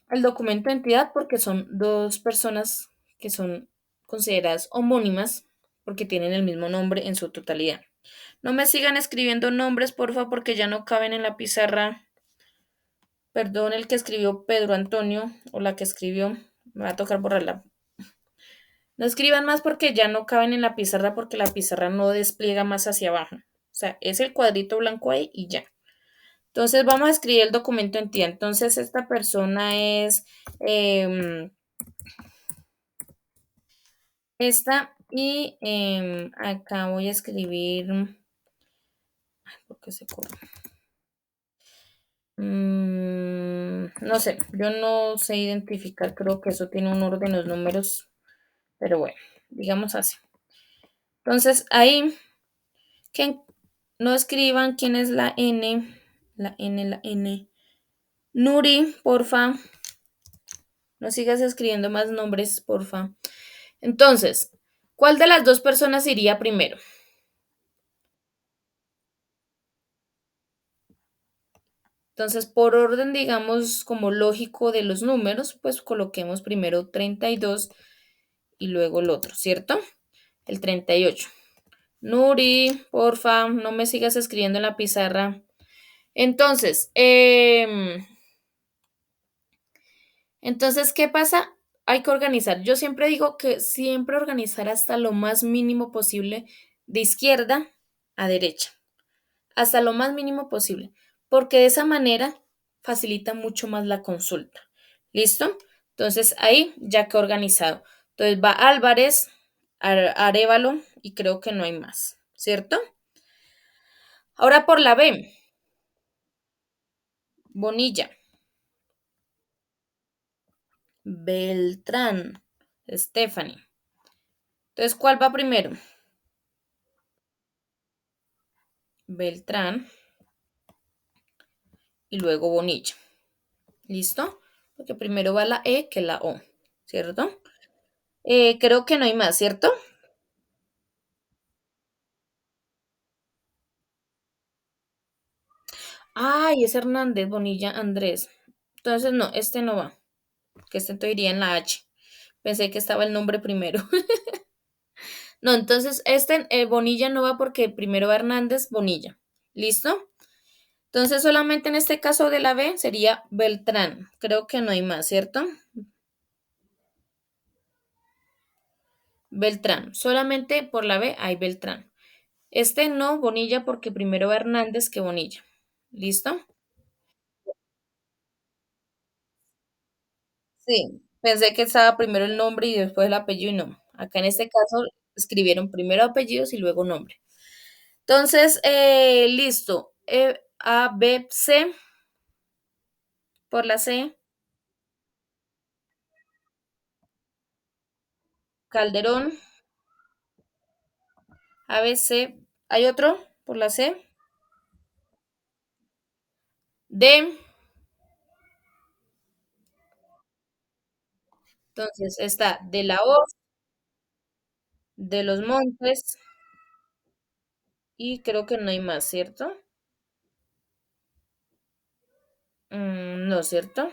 S1: el documento de entidad porque son dos personas que son consideradas homónimas porque tienen el mismo nombre en su totalidad. No me sigan escribiendo nombres, porfa, porque ya no caben en la pizarra. Perdón, el que escribió Pedro Antonio o la que escribió. Me va a tocar borrarla. No escriban más porque ya no caben en la pizarra porque la pizarra no despliega más hacia abajo. O sea, es el cuadrito blanco ahí y ya. Entonces vamos a escribir el documento en tía. Entonces esta persona es esta y acá voy a escribir, ¿por qué se corre? No sé, yo no sé identificar, creo que eso tiene un orden los números, pero bueno, digamos así. Entonces ahí, que no escriban quién es la N, la N, la N. Nuri, porfa, no sigas escribiendo más nombres, porfa. Entonces, ¿cuál de las dos personas iría primero? Entonces, por orden, digamos, como lógico de los números, pues coloquemos primero 32 y luego el otro, ¿cierto? El 38. Nuri, porfa, no me sigas escribiendo en la pizarra. Entonces, ¿qué pasa? Hay que organizar. Yo siempre digo que siempre organizar hasta lo más mínimo posible de izquierda a derecha, hasta lo más mínimo posible, porque de esa manera facilita mucho más la consulta. ¿Listo? Entonces ahí ya quedó organizado. Entonces va Álvarez, Arévalo y creo que no hay más, ¿cierto? Ahora por la B, Bonilla, Beltrán, Stephanie. Entonces, ¿cuál va primero? Beltrán y luego Bonilla. ¿Listo? Porque primero va la E que la O, ¿cierto? Creo que no hay más, ¿cierto? Ay, es Hernández, Bonilla, Andrés. Entonces, no, este no va, que este te iría en la H. Pensé que estaba el nombre primero. No, entonces este Bonilla no va porque primero va Hernández, Bonilla. ¿Listo? Entonces solamente en este caso de la B sería Beltrán. Creo que no hay más, ¿cierto? Beltrán. Solamente por la B hay Beltrán. Este no, Bonilla, porque primero va Hernández que Bonilla. ¿Listo? Sí, pensé que estaba primero el nombre y después el apellido y no. Acá en este caso escribieron primero apellidos y luego nombre. Entonces, listo. A, B, C, por la C, Calderón, A, B, C. ¿Hay otro por la C? D. Entonces está de la O, de los Montes y creo que no hay más, ¿cierto? No, ¿cierto?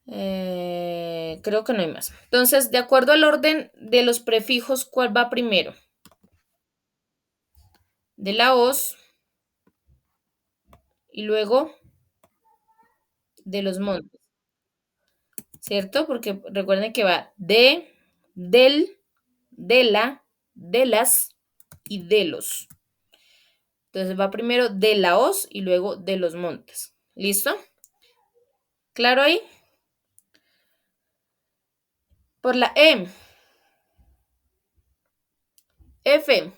S1: Creo que no hay más. Entonces, de acuerdo al orden de los prefijos, ¿cuál va primero? De la os y luego de los montes, ¿cierto? Porque recuerden que va de, del, de la, de las y de los. Entonces va primero de la os y luego de los montes. ¿Listo? ¿Claro ahí? Por la E, F,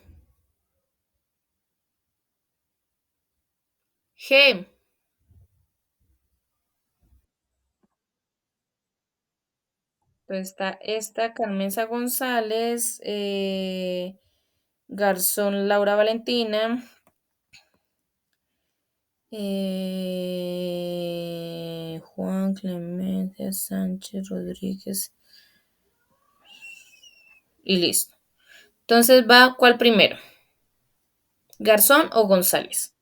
S1: G. Entonces está esta Carmenza González, Garzón Laura Valentina, Juan Clemente Sánchez Rodríguez y listo. Entonces va, ¿cuál primero? ¿Garzón o González?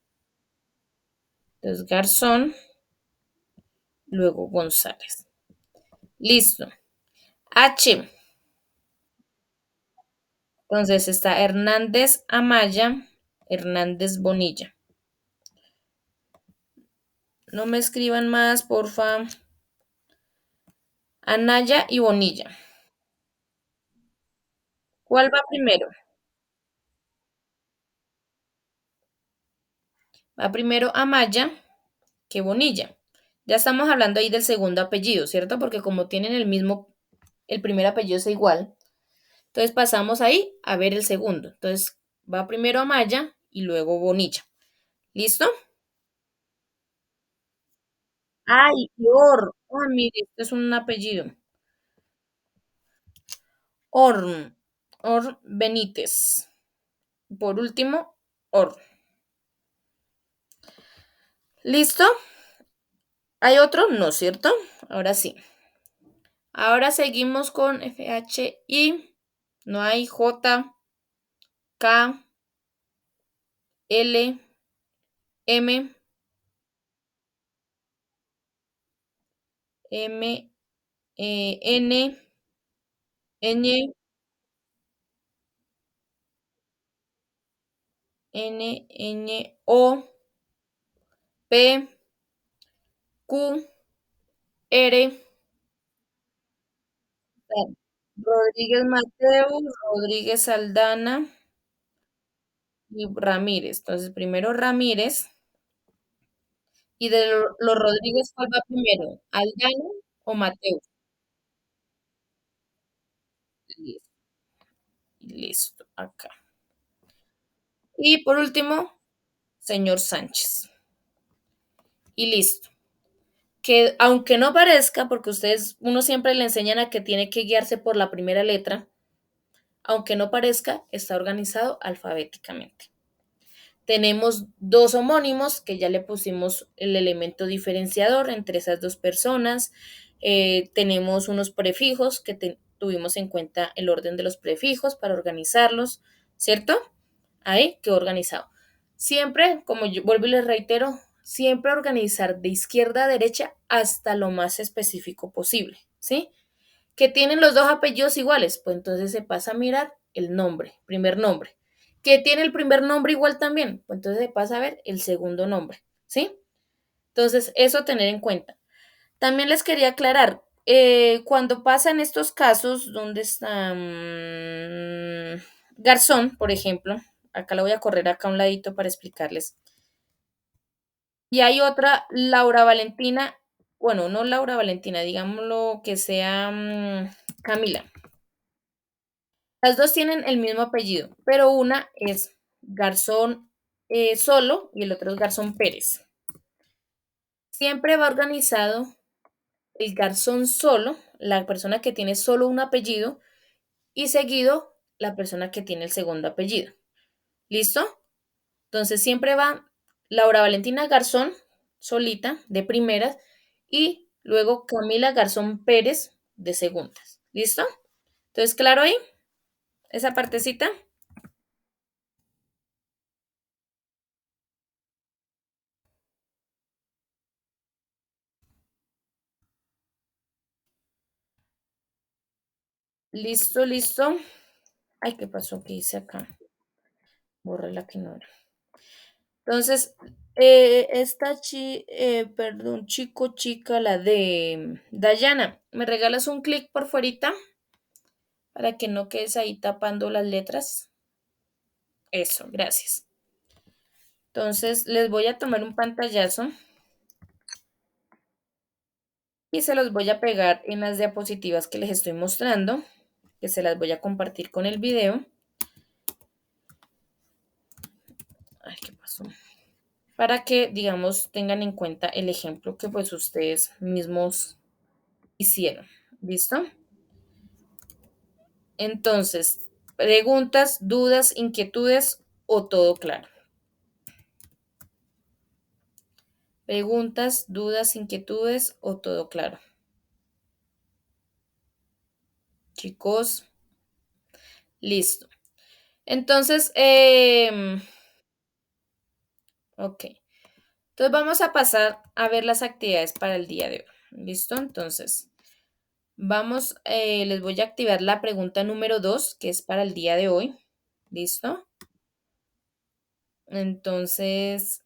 S1: Entonces Garzón, luego González. Listo. H. Entonces está Hernández Amaya, Hernández Bonilla. No me escriban más, porfa. Anaya y Bonilla. ¿Cuál va primero? Va primero Amaya que Bonilla. Ya estamos hablando ahí del segundo apellido, ¿cierto? Porque como tienen el mismo, el primer apellido es igual. Entonces pasamos ahí a ver el segundo. Entonces va primero Amaya y luego Bonilla. ¿Listo? Ay, y Ah, mire, este es un apellido. Orn. Or Benítez. Por último, Or. ¿Listo? ¿Hay otro? No, ¿cierto? Ahora sí. Ahora seguimos con FHI. No hay J, K, L, M, M, N, N, O, P, Q, R, Rodríguez Mateo, Rodríguez Aldana y Ramírez. Entonces, primero Ramírez. ¿Y de los Rodríguez cuál va primero? ¿Aldana o Mateo? Listo, listo, acá. Y por último, señor Sánchez. Y listo. Que aunque no parezca, porque ustedes, uno siempre le enseñan a que tiene que guiarse por la primera letra, aunque no parezca, está organizado alfabéticamente. Tenemos dos homónimos que ya le pusimos el elemento diferenciador entre esas dos personas. Tenemos unos prefijos que tuvimos en cuenta el orden de los prefijos para organizarlos, ¿cierto? Ahí quedó organizado. Siempre, como yo vuelvo y les reitero, siempre organizar de izquierda a derecha hasta lo más específico posible, ¿sí? Que tienen los dos apellidos iguales, pues entonces se pasa a mirar el nombre, primer nombre. Que tiene el primer nombre igual también, pues entonces se pasa a ver el segundo nombre, ¿sí? Entonces, eso a tener en cuenta. También les quería aclarar, cuando pasan estos casos donde está Garzón, por ejemplo, acá lo voy a correr acá a un ladito para explicarles. Y hay otra, Laura Valentina, bueno, no Laura Valentina, digámoslo que sea Camila. Las dos tienen el mismo apellido, pero una es Garzón solo y el otro es Garzón Pérez. Siempre va organizado el Garzón solo, la persona que tiene solo un apellido, y seguido la persona que tiene el segundo apellido. ¿Listo? Entonces siempre va Laura Valentina Garzón, solita, de primeras, y luego Camila Garzón Pérez, de segundas. ¿Listo? Entonces, claro ahí, esa partecita. Listo, listo. Ay, ¿qué pasó? ¿Qué hice acá? Borré la que no era. Entonces, perdón, chico, chica, la de Dayana, ¿me regalas un clic por fuerita para que no quedes ahí tapando las letras? Eso, gracias. Entonces, les voy a tomar un pantallazo y se los voy a pegar en las diapositivas que les estoy mostrando, que se las voy a compartir con el video. Ay, ¿qué pasó? Para que, digamos, tengan en cuenta el ejemplo que pues ustedes mismos hicieron. ¿Listo? Entonces, preguntas, dudas, inquietudes o todo claro. Preguntas, dudas, inquietudes o todo claro. Chicos, listo. Entonces, ok. Entonces vamos a pasar a ver las actividades para el día de hoy. ¿Listo? Entonces, vamos, les voy a activar la pregunta número 2, que es para el día de hoy. ¿Listo? Entonces,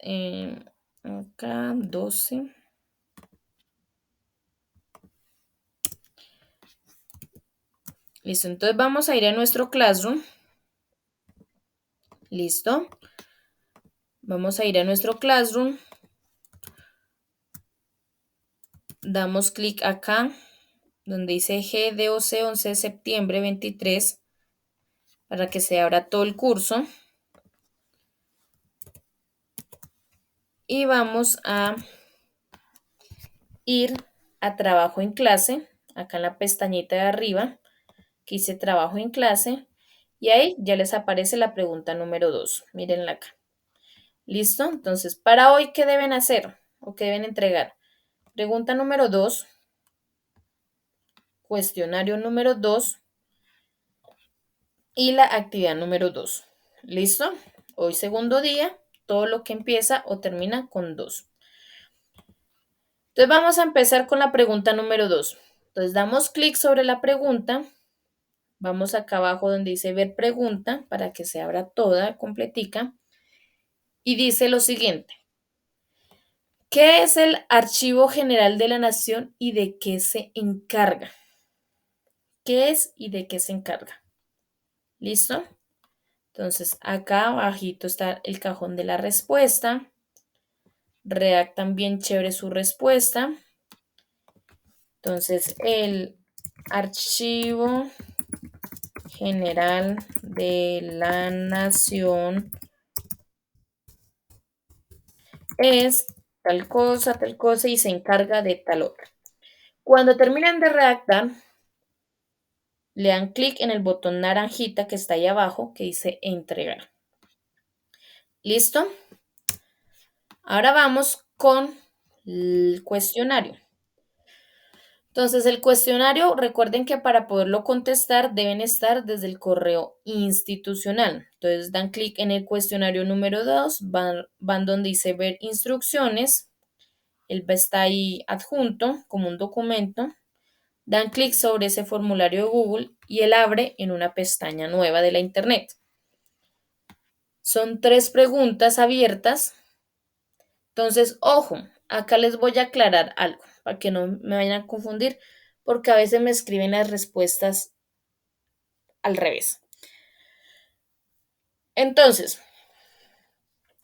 S1: acá 12. Listo, entonces vamos a ir a nuestro Classroom. ¿Listo? Vamos a ir a nuestro Classroom. Damos clic acá, donde dice GDOC 11 de septiembre 23, para que se abra todo el curso. Y vamos a ir a trabajo en clase, acá en la pestañita de arriba, que dice trabajo en clase, y ahí ya les aparece la pregunta número 2. Mírenla acá. ¿Listo? Entonces, para hoy, ¿qué deben hacer o qué deben entregar? Pregunta número 2, cuestionario número 2 y la actividad número 2. ¿Listo? Hoy segundo día, todo lo que empieza o termina con 2. Entonces vamos a empezar con la pregunta número 2. Entonces damos clic sobre la pregunta, vamos acá abajo donde dice ver pregunta para que se abra toda completica y dice lo siguiente. ¿Qué es el Archivo General de la Nación y de qué se encarga? ¿Qué es y de qué se encarga? ¿Listo? Entonces, acá abajito está el cajón de la respuesta. Redactan bien chévere su respuesta. Entonces, el Archivo General de la Nación es tal cosa y se encarga de tal otra. Cuando terminan de redactar, le dan clic en el botón naranjita que está ahí abajo que dice entregar. ¿Listo? Ahora vamos con el cuestionario. Entonces, el cuestionario, recuerden que para poderlo contestar deben estar desde el correo institucional. Entonces, dan clic en el cuestionario número 2, van donde dice ver instrucciones, él está ahí adjunto como un documento, dan clic sobre ese formulario de Google y él abre en una pestaña nueva de la Internet. Son 3 preguntas abiertas. Entonces, ojo, acá les voy a aclarar algo para que no me vayan a confundir, porque a veces me escriben las respuestas al revés. Entonces,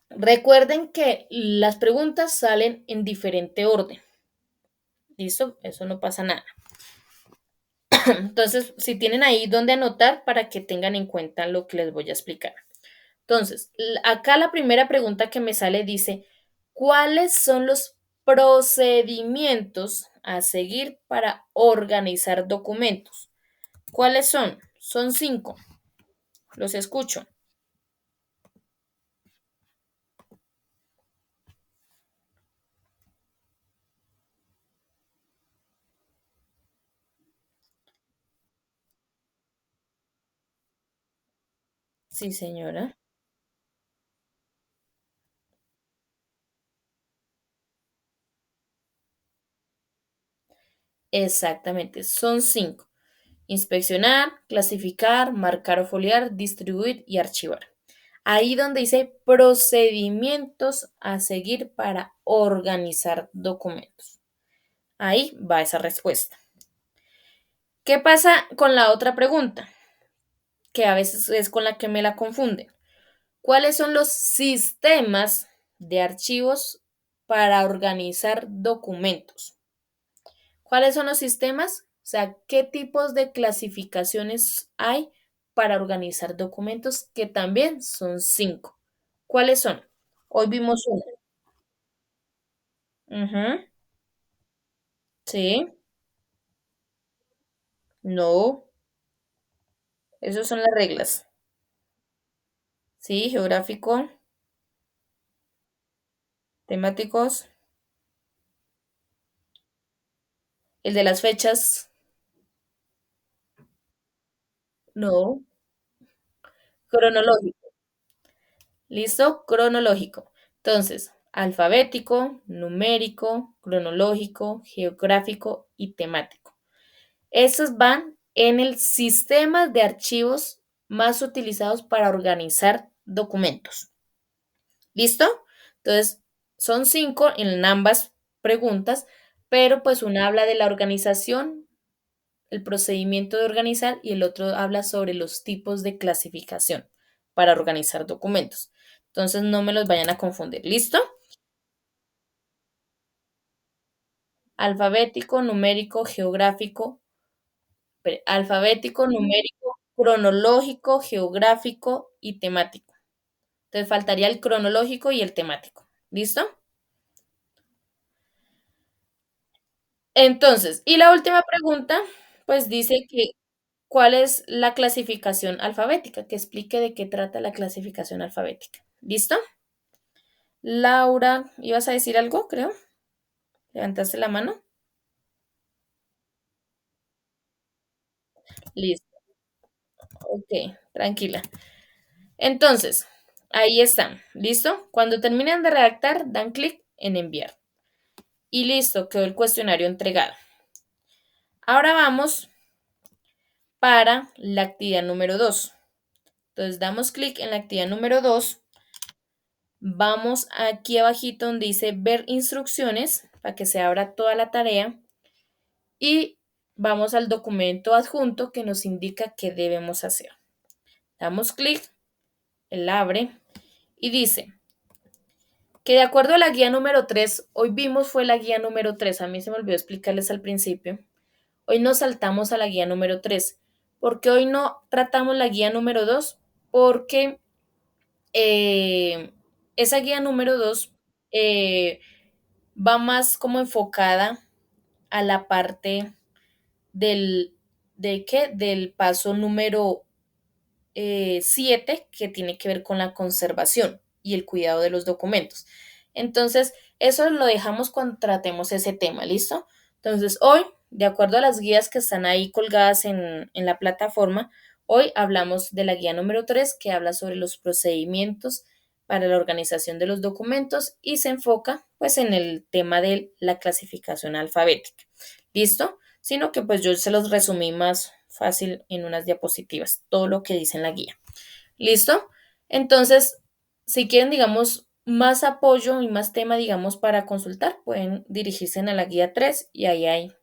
S1: recuerden que las preguntas salen en diferente orden. ¿Listo? Eso no pasa nada. Entonces, si tienen ahí donde anotar para que tengan en cuenta lo que les voy a explicar. Entonces, acá la primera pregunta que me sale dice, ¿cuáles son los procedimientos a seguir para organizar documentos? ¿Cuáles son? Son 5. Los escucho. Sí, señora. Exactamente, son 5. Inspeccionar, clasificar, marcar o foliar, distribuir y archivar. Ahí donde dice procedimientos a seguir para organizar documentos. Ahí va esa respuesta. ¿Qué pasa con la otra pregunta? Que a veces es con la que me la confunden. ¿Cuáles son los sistemas de archivos para organizar documentos? ¿Cuáles son los sistemas? O sea, ¿qué tipos de clasificaciones hay para organizar documentos? Que también son 5. ¿Cuáles son? Hoy vimos uno. Ujú, sí, no, esas son las reglas. Sí, geográfico, temáticos, el de las fechas, no, cronológico. ¿Listo? Cronológico. Entonces, alfabético, numérico, cronológico, geográfico y temático. Esos van en el sistema de archivos más utilizados para organizar documentos. ¿Listo? Entonces, son 5 en ambas preguntas, pero pues una habla de la organización, el procedimiento de organizar y el otro habla sobre los tipos de clasificación para organizar documentos. Entonces, no me los vayan a confundir. ¿Listo? Alfabético, numérico, geográfico, alfabético, numérico, cronológico, geográfico y temático. Entonces faltaría el cronológico y el temático. ¿Listo? Entonces, y la última pregunta, pues dice que ¿cuál es la clasificación alfabética? Que explique de qué trata la clasificación alfabética. ¿Listo? Laura, ¿ibas a decir algo, creo? ¿Levantaste la mano? Listo. Ok, tranquila. Entonces, ahí están. ¿Listo? Cuando terminen de redactar, dan clic en enviar. Y listo, quedó el cuestionario entregado. Ahora vamos para la actividad número 2. Entonces damos clic en la actividad número 2. Vamos aquí abajito donde dice ver instrucciones para que se abra toda la tarea y vamos al documento adjunto que nos indica qué debemos hacer. Damos clic, él abre y dice que de acuerdo a la guía número 3, hoy vimos fue la guía número 3. A mí se me olvidó explicarles al principio. Hoy nos saltamos a la guía número 3. ¿Por qué hoy no tratamos la guía número 2? Porque esa guía número 2 va más como enfocada a la parte del, ¿de qué? Del paso número 7, que tiene que ver con la conservación y el cuidado de los documentos. Entonces, eso lo dejamos cuando tratemos ese tema, ¿listo? Entonces, hoy, de acuerdo a las guías que están ahí colgadas en la plataforma, hoy hablamos de la guía número 3 que habla sobre los procedimientos para la organización de los documentos y se enfoca pues en el tema de la clasificación alfabética. ¿Listo? Sino que pues yo se los resumí más fácil en unas diapositivas, todo lo que dice en la guía. ¿Listo? Entonces, si quieren, digamos, más apoyo y más tema, digamos, para consultar, pueden dirigirse a la guía 3 y ahí hay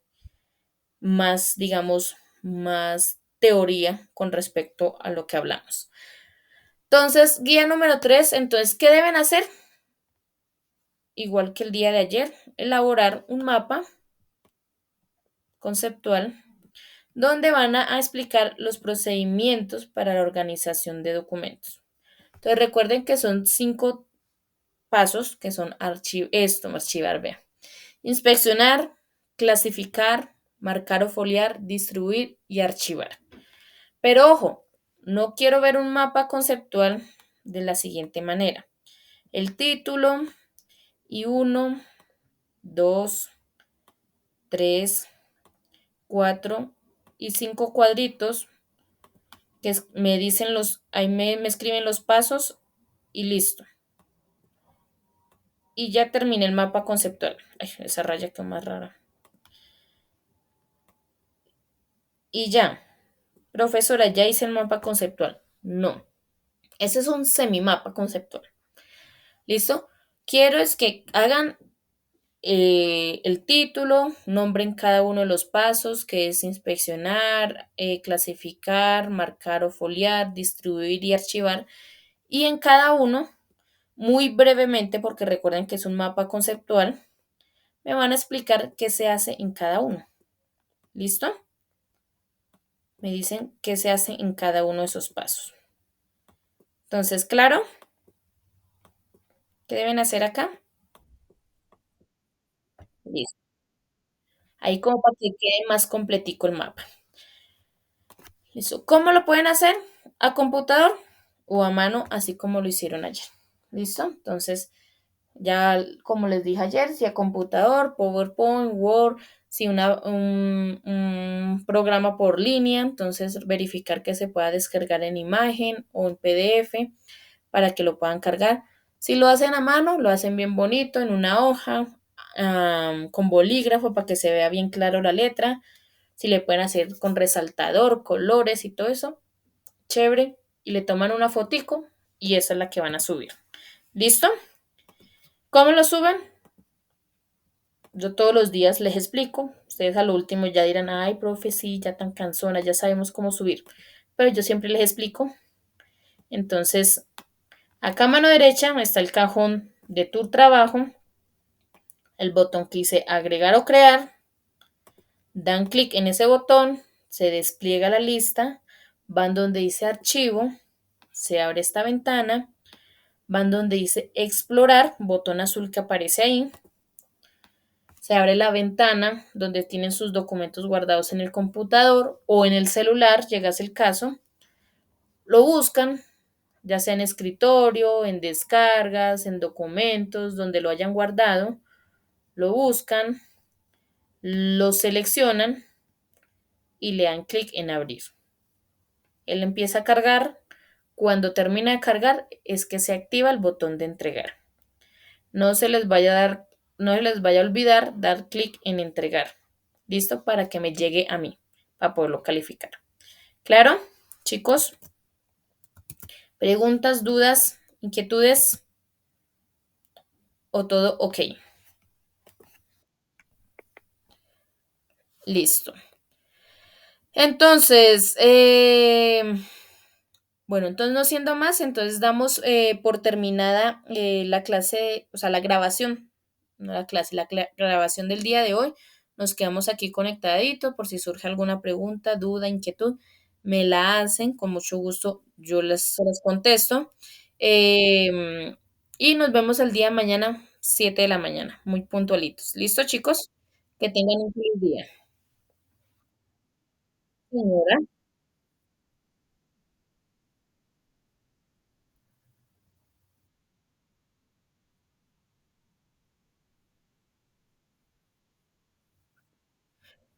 S1: más, digamos, más teoría con respecto a lo que hablamos. Entonces, guía número 3, entonces, ¿qué deben hacer? Igual que el día de ayer, elaborar un mapa conceptual donde van a explicar los procedimientos para la organización de documentos. Entonces recuerden que son 5 pasos que son archivar, vea. Inspeccionar, clasificar, marcar o foliar, distribuir y archivar. Pero ojo, no quiero ver un mapa conceptual de la siguiente manera. El título y 1, 2, 3, 4 y 5 cuadritos que me dicen ahí me escriben los pasos y listo. Y ya terminé el mapa conceptual. Ay, esa raya quedó más rara. Y ya, profesora, ya hice el mapa conceptual. No, ese es un semimapa conceptual. ¿Listo? Quiero es que hagan el título, nombren cada uno de los pasos, que es inspeccionar, clasificar, marcar o foliar, distribuir y archivar. Y en cada uno muy brevemente, porque recuerden que es un mapa conceptual, me van a explicar qué se hace en cada uno. ¿Listo? Me dicen qué se hace en cada uno de esos pasos. Entonces, claro, ¿qué deben hacer acá? Listo. Ahí como para que quede más completico el mapa. Listo. ¿Cómo lo pueden hacer? ¿A computador o a mano, así como lo hicieron ayer? ¿Listo? Entonces, ya como les dije ayer, si a computador, PowerPoint, Word, si un programa por línea, entonces verificar que se pueda descargar en imagen o en PDF para que lo puedan cargar. Si lo hacen a mano, lo hacen bien bonito en una hoja, con bolígrafo para que se vea bien claro la letra. Si le pueden hacer con resaltador, colores y todo eso, chévere. Y le toman una fotico y esa es la que van a subir. ¿Listo? ¿Cómo lo suben? Yo todos los días les explico. Ustedes a lo último ya dirán, ay, profe, sí, ya tan cansona, ya sabemos cómo subir. Pero yo siempre les explico. Entonces, acá a mano derecha está el cajón de tu trabajo, el botón que dice agregar o crear. Dan clic en ese botón, se despliega la lista, van donde dice archivo, se abre esta ventana, van donde dice explorar, botón azul que aparece ahí, se abre la ventana donde tienen sus documentos guardados en el computador o en el celular, llegas el caso, lo buscan, ya sea en escritorio, en descargas, en documentos, donde lo hayan guardado, lo buscan, lo seleccionan y le dan clic en abrir. Él empieza a cargar. Cuando termina de cargar es que se activa el botón de entregar. No se les vaya a dar, no se les vaya a olvidar dar clic en entregar. ¿Listo? Para que me llegue a mí, para poderlo calificar. ¿Claro? Chicos, preguntas, dudas, inquietudes o todo ok. Listo. Entonces, bueno, entonces no siendo más, entonces damos por terminada la clase, o sea, la grabación, no la clase, grabación del día de hoy. Nos quedamos aquí conectaditos por si surge alguna pregunta, duda, inquietud, me la hacen, con mucho gusto yo les contesto. Y nos vemos el día de mañana, 7 de la mañana, muy puntualitos. ¿Listo, chicos? Que tengan un feliz día. Señora.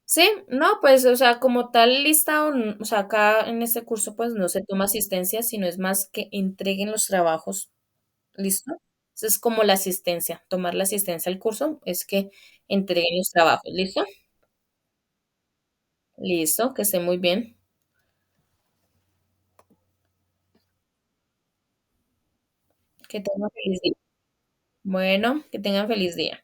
S1: Sí, no, pues, o sea, como tal listado, o sea, acá en este curso, pues, no se toma asistencia, sino es más que entreguen los trabajos, ¿listo? Eso es como la asistencia, tomar la asistencia al curso es que entreguen los trabajos, ¿listo? Listo, que esté muy bien, que tengan feliz día. Bueno, que tengan feliz día.